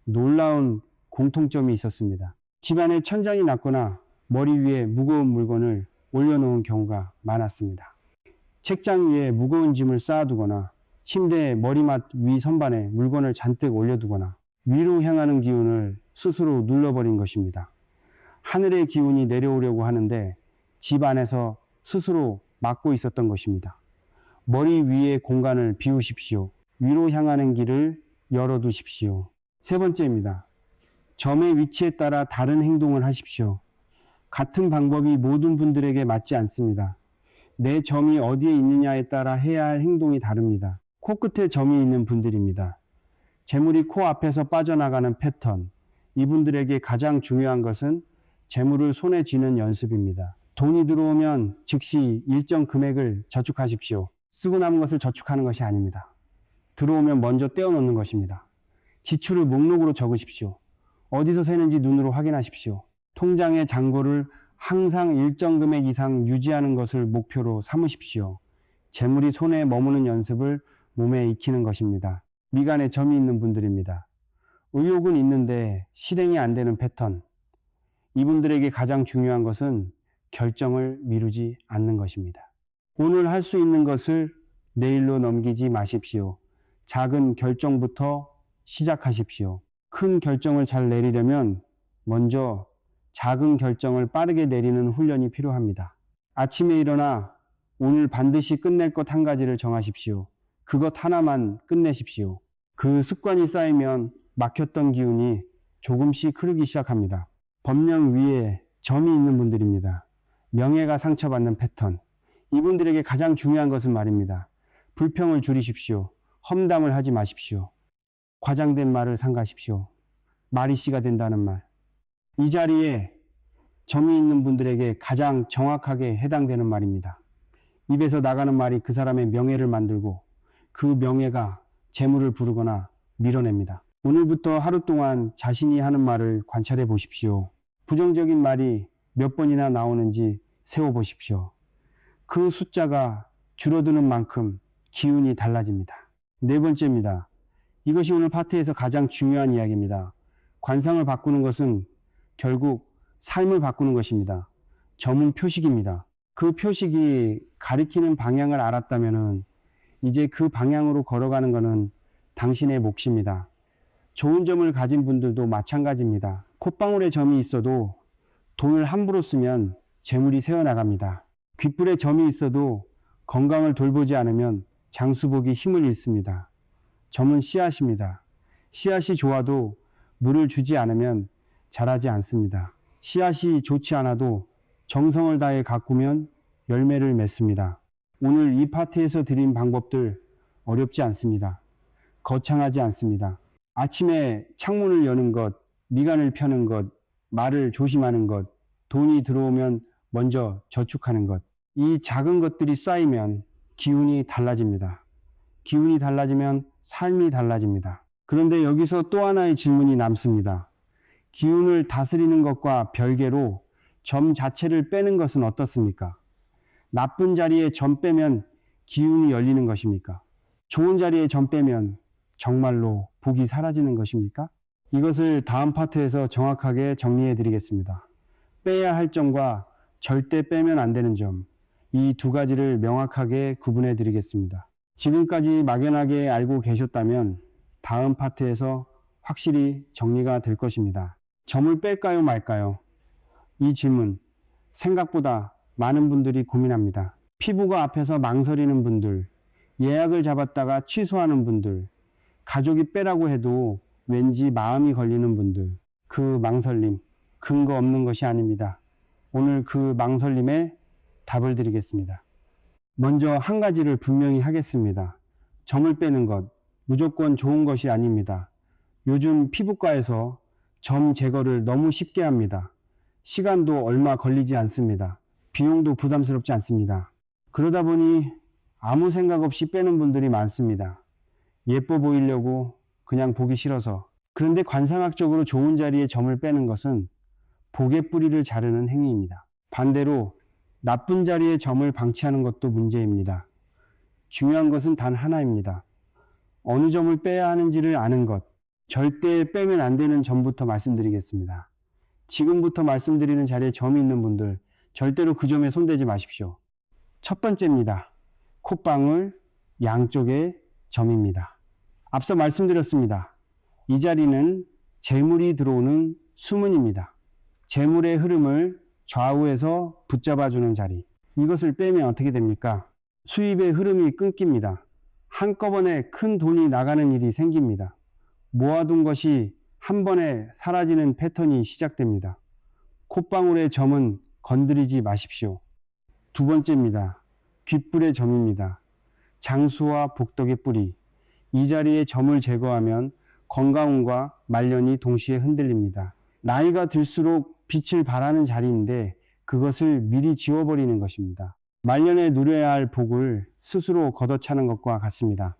놀라운 공통점이 있었습니다. 집안에 천장이 났거나 머리 위에 무거운 물건을 올려놓은 경우가 많았습니다. 책장 위에 무거운 짐을 쌓아두거나 침대 머리맡 위 선반에 물건을 잔뜩 올려두거나 위로 향하는 기운을 스스로 눌러버린 것입니다. 하늘의 기운이 내려오려고 하는데 집 안에서 스스로 막고 있었던 것입니다. 머리 위의 공간을 비우십시오. 위로 향하는 길을 열어두십시오. 세 번째입니다. 점의 위치에 따라 다른 행동을 하십시오. 같은 방법이 모든 분들에게 맞지 않습니다. 내 점이 어디에 있느냐에 따라 해야 할 행동이 다릅니다. 코끝에 점이 있는 분들입니다. 재물이 코앞에서 빠져나가는 패턴. 이분들에게 가장 중요한 것은 재물을 손에 쥐는 연습입니다. 돈이 들어오면 즉시 일정 금액을 저축하십시오. 쓰고 남은 것을 저축하는 것이 아닙니다. 들어오면 먼저 떼어놓는 것입니다. 지출을 목록으로 적으십시오. 어디서 새는지 눈으로 확인하십시오. 통장의 잔고를 항상 일정 금액 이상 유지하는 것을 목표로 삼으십시오. 재물이 손에 머무는 연습을 몸에 익히는 것입니다. 미간에 점이 있는 분들입니다. 의욕은 있는데 실행이 안 되는 패턴. 이분들에게 가장 중요한 것은 결정을 미루지 않는 것입니다. 오늘 할 수 있는 것을 내일로 넘기지 마십시오. 작은 결정부터 시작하십시오. 큰 결정을 잘 내리려면 먼저 작은 결정을 빠르게 내리는 훈련이 필요합니다. 아침에 일어나 오늘 반드시 끝낼 것 한 가지를 정하십시오. 그것 하나만 끝내십시오. 그 습관이 쌓이면 막혔던 기운이 조금씩 흐르기 시작합니다. 법령 위에 점이 있는 분들입니다. 명예가 상처받는 패턴. 이분들에게 가장 중요한 것은 말입니다. 불평을 줄이십시오. 험담을 하지 마십시오. 과장된 말을 삼가십시오. 말이 씨가 된다는 말. 이 자리에 점이 있는 분들에게 가장 정확하게 해당되는 말입니다. 입에서 나가는 말이 그 사람의 명예를 만들고 그 명예가 재물을 부르거나 밀어냅니다. 오늘부터 하루 동안 자신이 하는 말을 관찰해 보십시오. 부정적인 말이 몇 번이나 나오는지 세워보십시오. 그 숫자가 줄어드는 만큼 기운이 달라집니다. 네 번째입니다. 이것이 오늘 파트에서 가장 중요한 이야기입니다. 관상을 바꾸는 것은 결국 삶을 바꾸는 것입니다. 점은 표식입니다. 그 표식이 가리키는 방향을 알았다면 이제 그 방향으로 걸어가는 것은 당신의 몫입니다. 좋은 점을 가진 분들도 마찬가지입니다. 콧방울에 점이 있어도 돈을 함부로 쓰면 재물이 새어나갑니다. 귓불에 점이 있어도 건강을 돌보지 않으면 장수복이 힘을 잃습니다. 점은 씨앗입니다. 씨앗이 좋아도 물을 주지 않으면 자라지 않습니다. 씨앗이 좋지 않아도 정성을 다해 가꾸면 열매를 맺습니다. 오늘 이 파트에서 드린 방법들 어렵지 않습니다. 거창하지 않습니다. 아침에 창문을 여는 것, 미간을 펴는 것, 말을 조심하는 것, 돈이 들어오면 먼저 저축하는 것. 이 작은 것들이 쌓이면 기운이 달라집니다. 기운이 달라지면 삶이 달라집니다. 그런데 여기서 또 하나의 질문이 남습니다. 기운을 다스리는 것과 별개로 점 자체를 빼는 것은 어떻습니까? 나쁜 자리에 점 빼면 기운이 열리는 것입니까? 좋은 자리에 점 빼면 정말로 복이 사라지는 것입니까? 이것을 다음 파트에서 정확하게 정리해 드리겠습니다. 빼야 할 점과 절대 빼면 안 되는 점, 이 두 가지를 명확하게 구분해 드리겠습니다. 지금까지 막연하게 알고 계셨다면 다음 파트에서 확실히 정리가 될 것입니다. 점을 뺄까요 말까요? 이 질문 생각보다 많은 분들이 고민합니다. 피부가 앞에서 망설이는 분들, 예약을 잡았다가 취소하는 분들, 가족이 빼라고 해도 왠지 마음이 걸리는 분들, 그 망설임, 근거 없는 것이 아닙니다. 오늘 그 망설임에 답을 드리겠습니다. 먼저 한 가지를 분명히 하겠습니다. 점을 빼는 것, 무조건 좋은 것이 아닙니다. 요즘 피부과에서 점 제거를 너무 쉽게 합니다. 시간도 얼마 걸리지 않습니다. 비용도 부담스럽지 않습니다. 그러다 보니 아무 생각 없이 빼는 분들이 많습니다. 예뻐 보이려고 그냥 보기 싫어서. 그런데 관상학적으로 좋은 자리에 점을 빼는 것은 복의 뿌리를 자르는 행위입니다. 반대로 나쁜 자리에 점을 방치하는 것도 문제입니다. 중요한 것은 단 하나입니다. 어느 점을 빼야 하는지를 아는 것. 절대 빼면 안 되는 점부터 말씀드리겠습니다. 지금부터 말씀드리는 자리에 점이 있는 분들 절대로 그 점에 손대지 마십시오. 첫 번째입니다. 콧방울 양쪽에 점입니다. 앞서 말씀드렸습니다. 이 자리는 재물이 들어오는 수문입니다. 재물의 흐름을 좌우에서 붙잡아주는 자리. 이것을 빼면 어떻게 됩니까? 수입의 흐름이 끊깁니다. 한꺼번에 큰 돈이 나가는 일이 생깁니다. 모아둔 것이 한 번에 사라지는 패턴이 시작됩니다. 콧방울의 점은 건드리지 마십시오. 두 번째입니다. 귓불의 점입니다. 장수와 복덕의 뿌리. 이 자리에 점을 제거하면 건강운과 말년이 동시에 흔들립니다. 나이가 들수록 빛을 발하는 자리인데 그것을 미리 지워버리는 것입니다. 말년에 누려야 할 복을 스스로 걷어차는 것과 같습니다.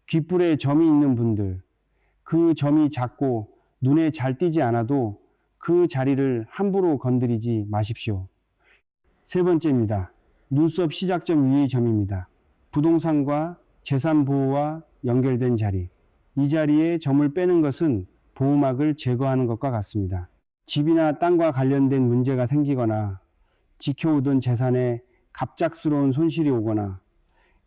귓불에 점이 있는 분들, 그 점이 작고 눈에 잘 띄지 않아도 그 자리를 함부로 건드리지 마십시오. 세 번째입니다. 눈썹 시작점 위의 점입니다. 부동산과 재산 보호와 연결된 자리. 이 자리에 점을 빼는 것은 보호막을 제거하는 것과 같습니다. 집이나 땅과 관련된 문제가 생기거나 지켜오던 재산에 갑작스러운 손실이 오거나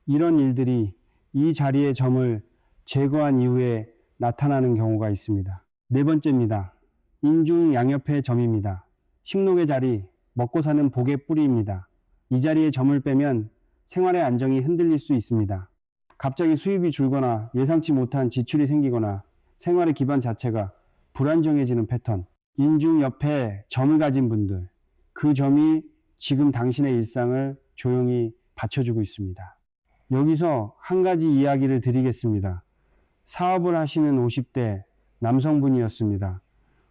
이런 일들이 이 자리의 점을 제거한 이후에 나타나는 경우가 있습니다. 네 번째입니다. 인중 양옆의 점입니다. 식록의 자리, 먹고 사는 복의 뿌리입니다. 이 자리에 점을 빼면 생활의 안정이 흔들릴 수 있습니다. 갑자기 수입이 줄거나 예상치 못한 지출이 생기거나 생활의 기반 자체가 불안정해지는 패턴. 인중 옆에 점을 가진 분들, 그 점이 지금 당신의 일상을 조용히 받쳐주고 있습니다. 여기서 한 가지 이야기를 드리겠습니다. 사업을 하시는 50대 남성분이었습니다.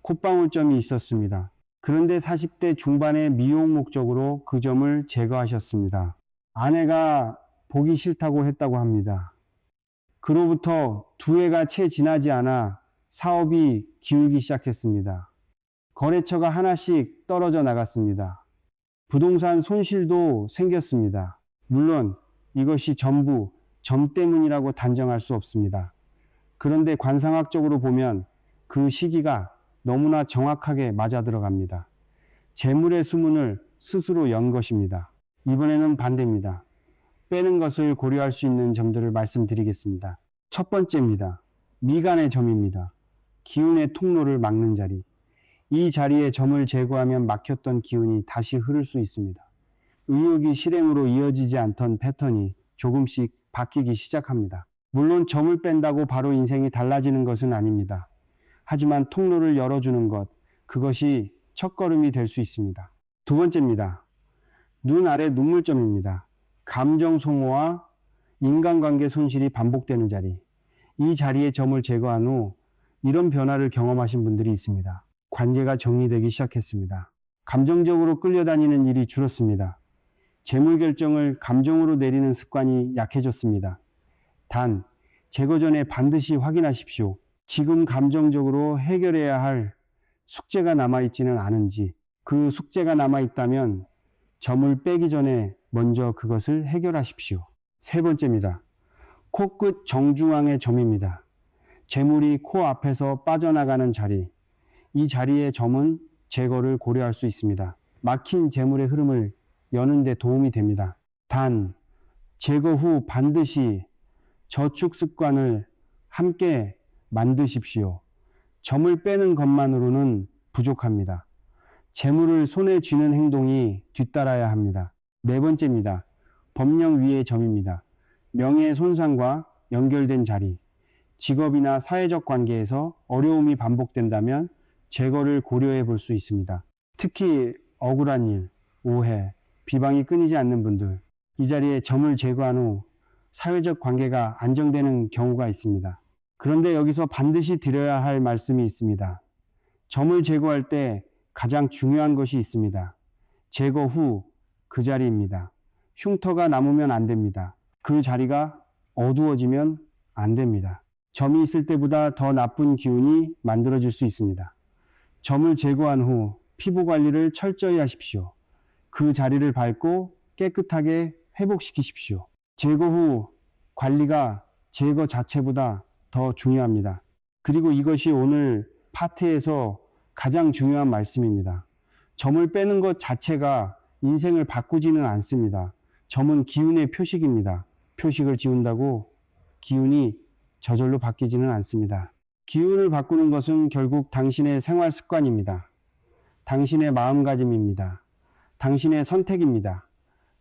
콧방울점이 있었습니다. 그런데 40대 중반의 미용 목적으로 그 점을 제거하셨습니다. 아내가 보기 싫다고 했다고 합니다. 그로부터 2해가 채 지나지 않아 사업이 기울기 시작했습니다. 거래처가 하나씩 떨어져 나갔습니다. 부동산 손실도 생겼습니다. 물론 이것이 전부 점 때문이라고 단정할 수 없습니다. 그런데 관상학적으로 보면 그 시기가 너무나 정확하게 맞아 들어갑니다. 재물의 수문을 스스로 연 것입니다. 이번에는 반대입니다. 빼는 것을 고려할 수 있는 점들을 말씀드리겠습니다. 첫 번째입니다. 미간의 점입니다. 기운의 통로를 막는 자리. 이 자리에 점을 제거하면 막혔던 기운이 다시 흐를 수 있습니다. 의욕이 실행으로 이어지지 않던 패턴이 조금씩 바뀌기 시작합니다. 물론 점을 뺀다고 바로 인생이 달라지는 것은 아닙니다. 하지만 통로를 열어주는 것, 그것이 첫걸음이 될 수 있습니다. 두 번째입니다. 눈 아래 눈물점입니다. 감정 소모와 인간관계 손실이 반복되는 자리. 이 자리에 점을 제거한 후 이런 변화를 경험하신 분들이 있습니다. 관계가 정리되기 시작했습니다. 감정적으로 끌려다니는 일이 줄었습니다. 재물 결정을 감정으로 내리는 습관이 약해졌습니다. 단, 제거 전에 반드시 확인하십시오. 지금 감정적으로 해결해야 할 숙제가 남아있지는 않은지, 그 숙제가 남아있다면 점을 빼기 전에 먼저 그것을 해결하십시오. 세 번째입니다. 코끝 정중앙의 점입니다. 재물이 코 앞에서 빠져나가는 자리. 이 자리의 점은 제거를 고려할 수 있습니다. 막힌 재물의 흐름을 여는 데 도움이 됩니다. 단, 제거 후 반드시 저축 습관을 함께 만드십시오. 점을 빼는 것만으로는 부족합니다. 재물을 손에 쥐는 행동이 뒤따라야 합니다. 네 번째입니다. 법령 위의 점입니다. 명예 손상과 연결된 자리. 직업이나 사회적 관계에서 어려움이 반복된다면 제거를 고려해 볼 수 있습니다. 특히 억울한 일, 오해, 비방이 끊이지 않는 분들, 이 자리에 점을 제거한 후 사회적 관계가 안정되는 경우가 있습니다. 그런데 여기서 반드시 드려야 할 말씀이 있습니다. 점을 제거할 때 가장 중요한 것이 있습니다. 제거 후 그 자리입니다. 흉터가 남으면 안 됩니다. 그 자리가 어두워지면 안 됩니다. 점이 있을 때보다 더 나쁜 기운이 만들어질 수 있습니다. 점을 제거한 후 피부 관리를 철저히 하십시오. 그 자리를 밟고 깨끗하게 회복시키십시오. 제거 후 관리가 제거 자체보다 더 중요합니다. 그리고 이것이 오늘 파트에서 가장 중요한 말씀입니다. 점을 빼는 것 자체가 인생을 바꾸지는 않습니다. 점은 기운의 표식입니다. 표식을 지운다고 기운이 저절로 바뀌지는 않습니다. 기운을 바꾸는 것은 결국 당신의 생활 습관입니다. 당신의 마음가짐입니다. 당신의 선택입니다.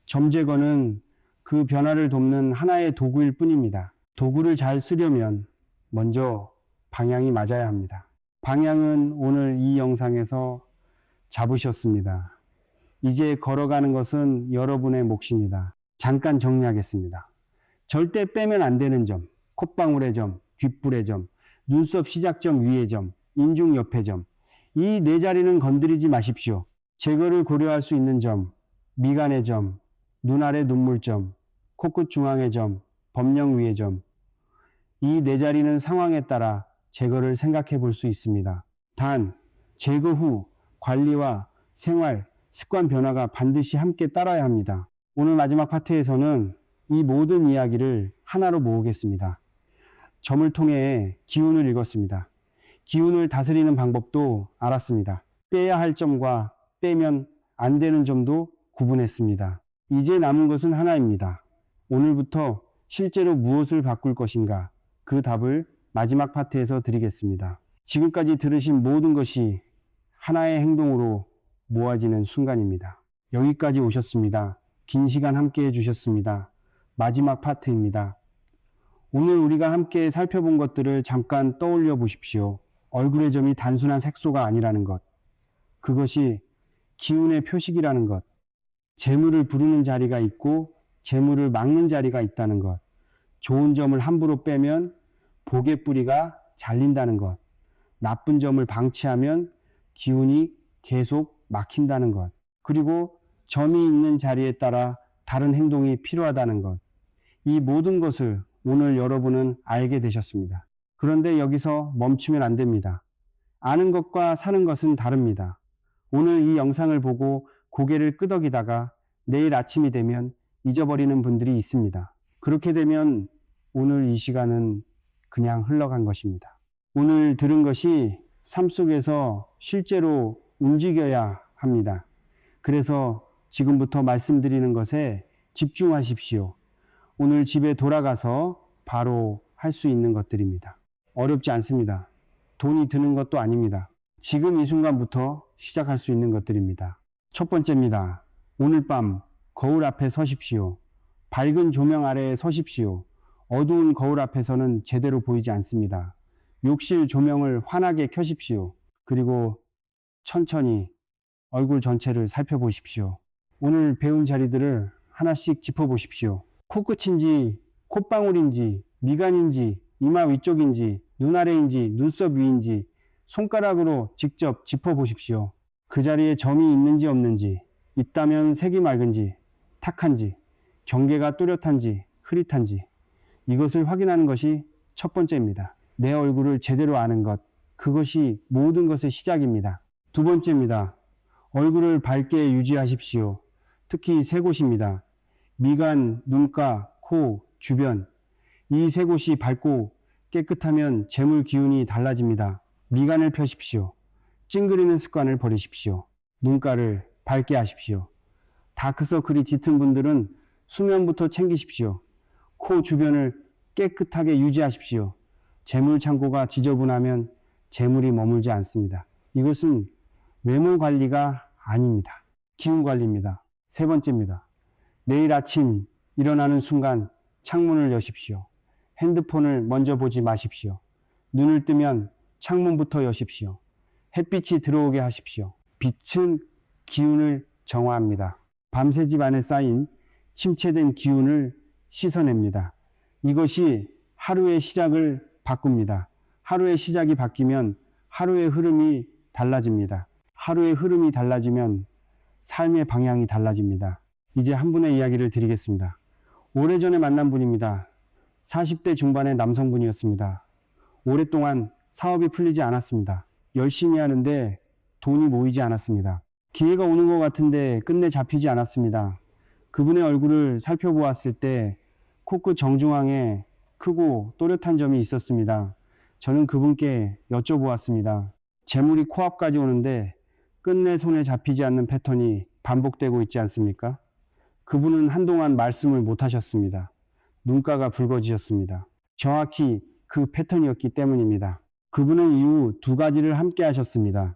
점 제거는 그 변화를 돕는 하나의 도구일 뿐입니다. 도구를 잘 쓰려면 먼저 방향이 맞아야 합니다. 방향은 오늘 이 영상에서 잡으셨습니다. 이제 걸어가는 것은 여러분의 몫입니다. 잠깐 정리하겠습니다. 절대 빼면 안 되는 점, 콧방울의 점, 귓불의 점, 눈썹 시작점 위의 점, 인중 옆의 점, 이 네 자리는 건드리지 마십시오. 제거를 고려할 수 있는 점, 미간의 점, 눈 아래 눈물점, 코끝 중앙의 점, 범령 위의 점, 이 네 자리는 상황에 따라 제거를 생각해 볼 수 있습니다. 단, 제거 후 관리와 생활, 습관 변화가 반드시 함께 따라야 합니다. 오늘 마지막 파트에서는 이 모든 이야기를 하나로 모으겠습니다. 점을 통해 기운을 읽었습니다. 기운을 다스리는 방법도 알았습니다. 빼야 할 점과 빼면 안 되는 점도 구분했습니다. 이제 남은 것은 하나입니다. 오늘부터 실제로 무엇을 바꿀 것인가? 그 답을 마지막 파트에서 드리겠습니다. 지금까지 들으신 모든 것이 하나의 행동으로 모아지는 순간입니다. 여기까지 오셨습니다. 긴 시간 함께 해주셨습니다. 마지막 파트입니다. 오늘 우리가 함께 살펴본 것들을 잠깐 떠올려 보십시오. 얼굴의 점이 단순한 색소가 아니라는 것, 그것이 기운의 표식이라는 것, 재물을 부르는 자리가 있고 재물을 막는 자리가 있다는 것, 좋은 점을 함부로 빼면 복의 뿌리가 잘린다는 것, 나쁜 점을 방치하면 기운이 계속 막힌다는 것, 그리고 점이 있는 자리에 따라 다른 행동이 필요하다는 것, 이 모든 것을 오늘 여러분은 알게 되셨습니다. 그런데 여기서 멈추면 안 됩니다. 아는 것과 사는 것은 다릅니다. 오늘 이 영상을 보고 고개를 끄덕이다가 내일 아침이 되면 잊어버리는 분들이 있습니다. 그렇게 되면 오늘 이 시간은 그냥 흘러간 것입니다. 오늘 들은 것이 삶 속에서 실제로 움직여야 합니다. 그래서 지금부터 말씀드리는 것에 집중하십시오. 오늘 집에 돌아가서 바로 할 수 있는 것들입니다. 어렵지 않습니다. 돈이 드는 것도 아닙니다. 지금 이 순간부터 시작할 수 있는 것들입니다. 첫 번째입니다. 오늘 밤 거울 앞에 서십시오. 밝은 조명 아래에 서십시오. 어두운 거울 앞에서는 제대로 보이지 않습니다. 욕실 조명을 환하게 켜십시오. 그리고 천천히 얼굴 전체를 살펴보십시오. 오늘 배운 자리들을 하나씩 짚어보십시오. 코끝인지 콧방울인지 미간인지 이마 위쪽인지 눈 아래인지 눈썹 위인지 손가락으로 직접 짚어보십시오. 그 자리에 점이 있는지 없는지, 있다면 색이 맑은지 탁한지, 경계가 또렷한지 흐릿한지, 이것을 확인하는 것이 첫 번째입니다. 내 얼굴을 제대로 아는 것, 그것이 모든 것의 시작입니다. 두 번째입니다. 얼굴을 밝게 유지하십시오. 특히 세 곳입니다. 미간, 눈가, 코, 주변, 이 세 곳이 밝고 깨끗하면 재물 기운이 달라집니다. 미간을 펴십시오. 찡그리는 습관을 버리십시오. 눈가를 밝게 하십시오. 다크서클이 짙은 분들은 수면부터 챙기십시오. 코 주변을 깨끗하게 유지하십시오. 재물 창고가 지저분하면 재물이 머물지 않습니다. 이것은 외모 관리가 아닙니다. 기운 관리입니다. 세 번째입니다. 내일 아침 일어나는 순간 창문을 여십시오. 핸드폰을 먼저 보지 마십시오. 눈을 뜨면 창문부터 여십시오. 햇빛이 들어오게 하십시오. 빛은 기운을 정화합니다. 밤새 집 안에 쌓인 침체된 기운을 씻어냅니다. 이것이 하루의 시작을 바꿉니다. 하루의 시작이 바뀌면 하루의 흐름이 달라집니다. 하루의 흐름이 달라지면 삶의 방향이 달라집니다. 이제 한 분의 이야기를 드리겠습니다. 오래전에 만난 분입니다. 40대 중반의 남성분이었습니다. 오랫동안 사업이 풀리지 않았습니다. 열심히 하는데 돈이 모이지 않았습니다. 기회가 오는 것 같은데 끝내 잡히지 않았습니다. 그분의 얼굴을 살펴보았을 때 코끝 정중앙에 크고 또렷한 점이 있었습니다. 저는 그분께 여쭤보았습니다. 재물이 코앞까지 오는데 끝내 손에 잡히지 않는 패턴이 반복되고 있지 않습니까? 그분은 한동안 말씀을 못 하셨습니다. 눈가가 붉어지셨습니다. 정확히 그 패턴이었기 때문입니다. 그분은 이후 두 가지를 함께 하셨습니다.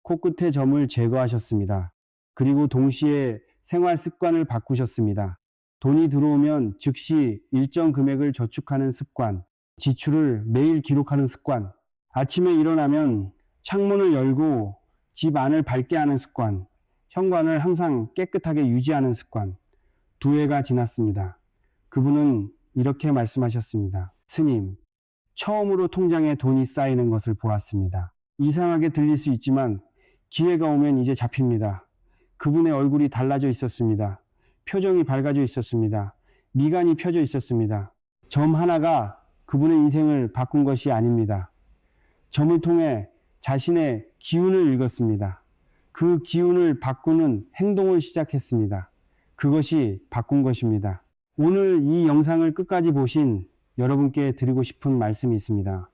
코끝의 점을 제거하셨습니다. 그리고 동시에 생활 습관을 바꾸셨습니다. 돈이 들어오면 즉시 일정 금액을 저축하는 습관, 지출을 매일 기록하는 습관, 아침에 일어나면 창문을 열고 집 안을 밝게 하는 습관, 현관을 항상 깨끗하게 유지하는 습관. 2해가 지났습니다. 그분은 이렇게 말씀하셨습니다. 스님, 처음으로 통장에 돈이 쌓이는 것을 보았습니다. 이상하게 들릴 수 있지만 기회가 오면 이제 잡힙니다. 그분의 얼굴이 달라져 있었습니다. 표정이 밝아져 있었습니다. 미간이 펴져 있었습니다. 점 하나가 그분의 인생을 바꾼 것이 아닙니다. 점을 통해 자신의 기운을 읽었습니다. 그 기운을 바꾸는 행동을 시작했습니다. 그것이 바꾼 것입니다. 오늘 이 영상을 끝까지 보신 여러분께 드리고 싶은 말씀이 있습니다.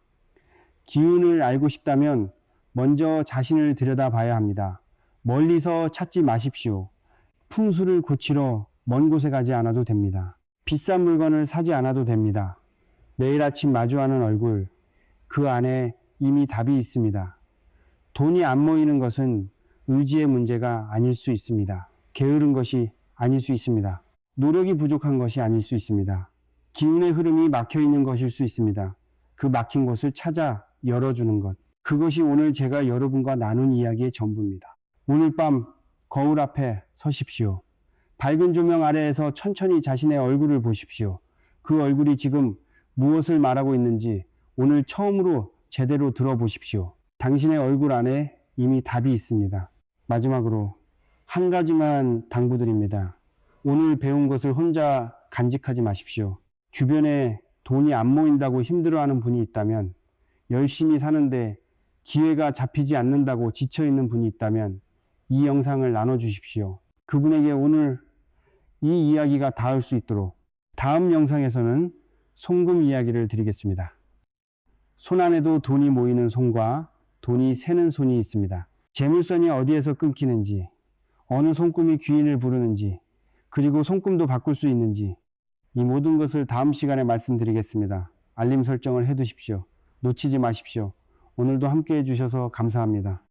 기운을 알고 싶다면 먼저 자신을 들여다봐야 합니다. 멀리서 찾지 마십시오. 풍수를 고치러 먼 곳에 가지 않아도 됩니다. 비싼 물건을 사지 않아도 됩니다. 매일 아침 마주하는 얼굴, 그 안에 이미 답이 있습니다. 돈이 안 모이는 것은 의지의 문제가 아닐 수 있습니다. 게으른 것이 아닐 수 있습니다. 노력이 부족한 것이 아닐 수 있습니다. 기운의 흐름이 막혀 있는 것일 수 있습니다. 그 막힌 곳을 찾아 열어주는 것. 그것이 오늘 제가 여러분과 나눈 이야기의 전부입니다. 오늘 밤 거울 앞에 서십시오. 밝은 조명 아래에서 천천히 자신의 얼굴을 보십시오. 그 얼굴이 지금 무엇을 말하고 있는지 오늘 처음으로 제대로 들어보십시오. 당신의 얼굴 안에 이미 답이 있습니다. 마지막으로 한 가지만 당부드립니다. 오늘 배운 것을 혼자 간직하지 마십시오. 주변에 돈이 안 모인다고 힘들어하는 분이 있다면, 열심히 사는데 기회가 잡히지 않는다고 지쳐있는 분이 있다면 이 영상을 나눠주십시오. 그분에게 오늘 이 이야기가 닿을 수 있도록. 다음 영상에서는 송금 이야기를 드리겠습니다. 손 안에도 돈이 모이는 손과 돈이 새는 손이 있습니다. 재물선이 어디에서 끊기는지, 어느 손금이 귀인을 부르는지, 그리고 손금도 바꿀 수 있는지, 이 모든 것을 다음 시간에 말씀드리겠습니다. 알림 설정을 해두십시오. 놓치지 마십시오. 오늘도 함께 해주셔서 감사합니다.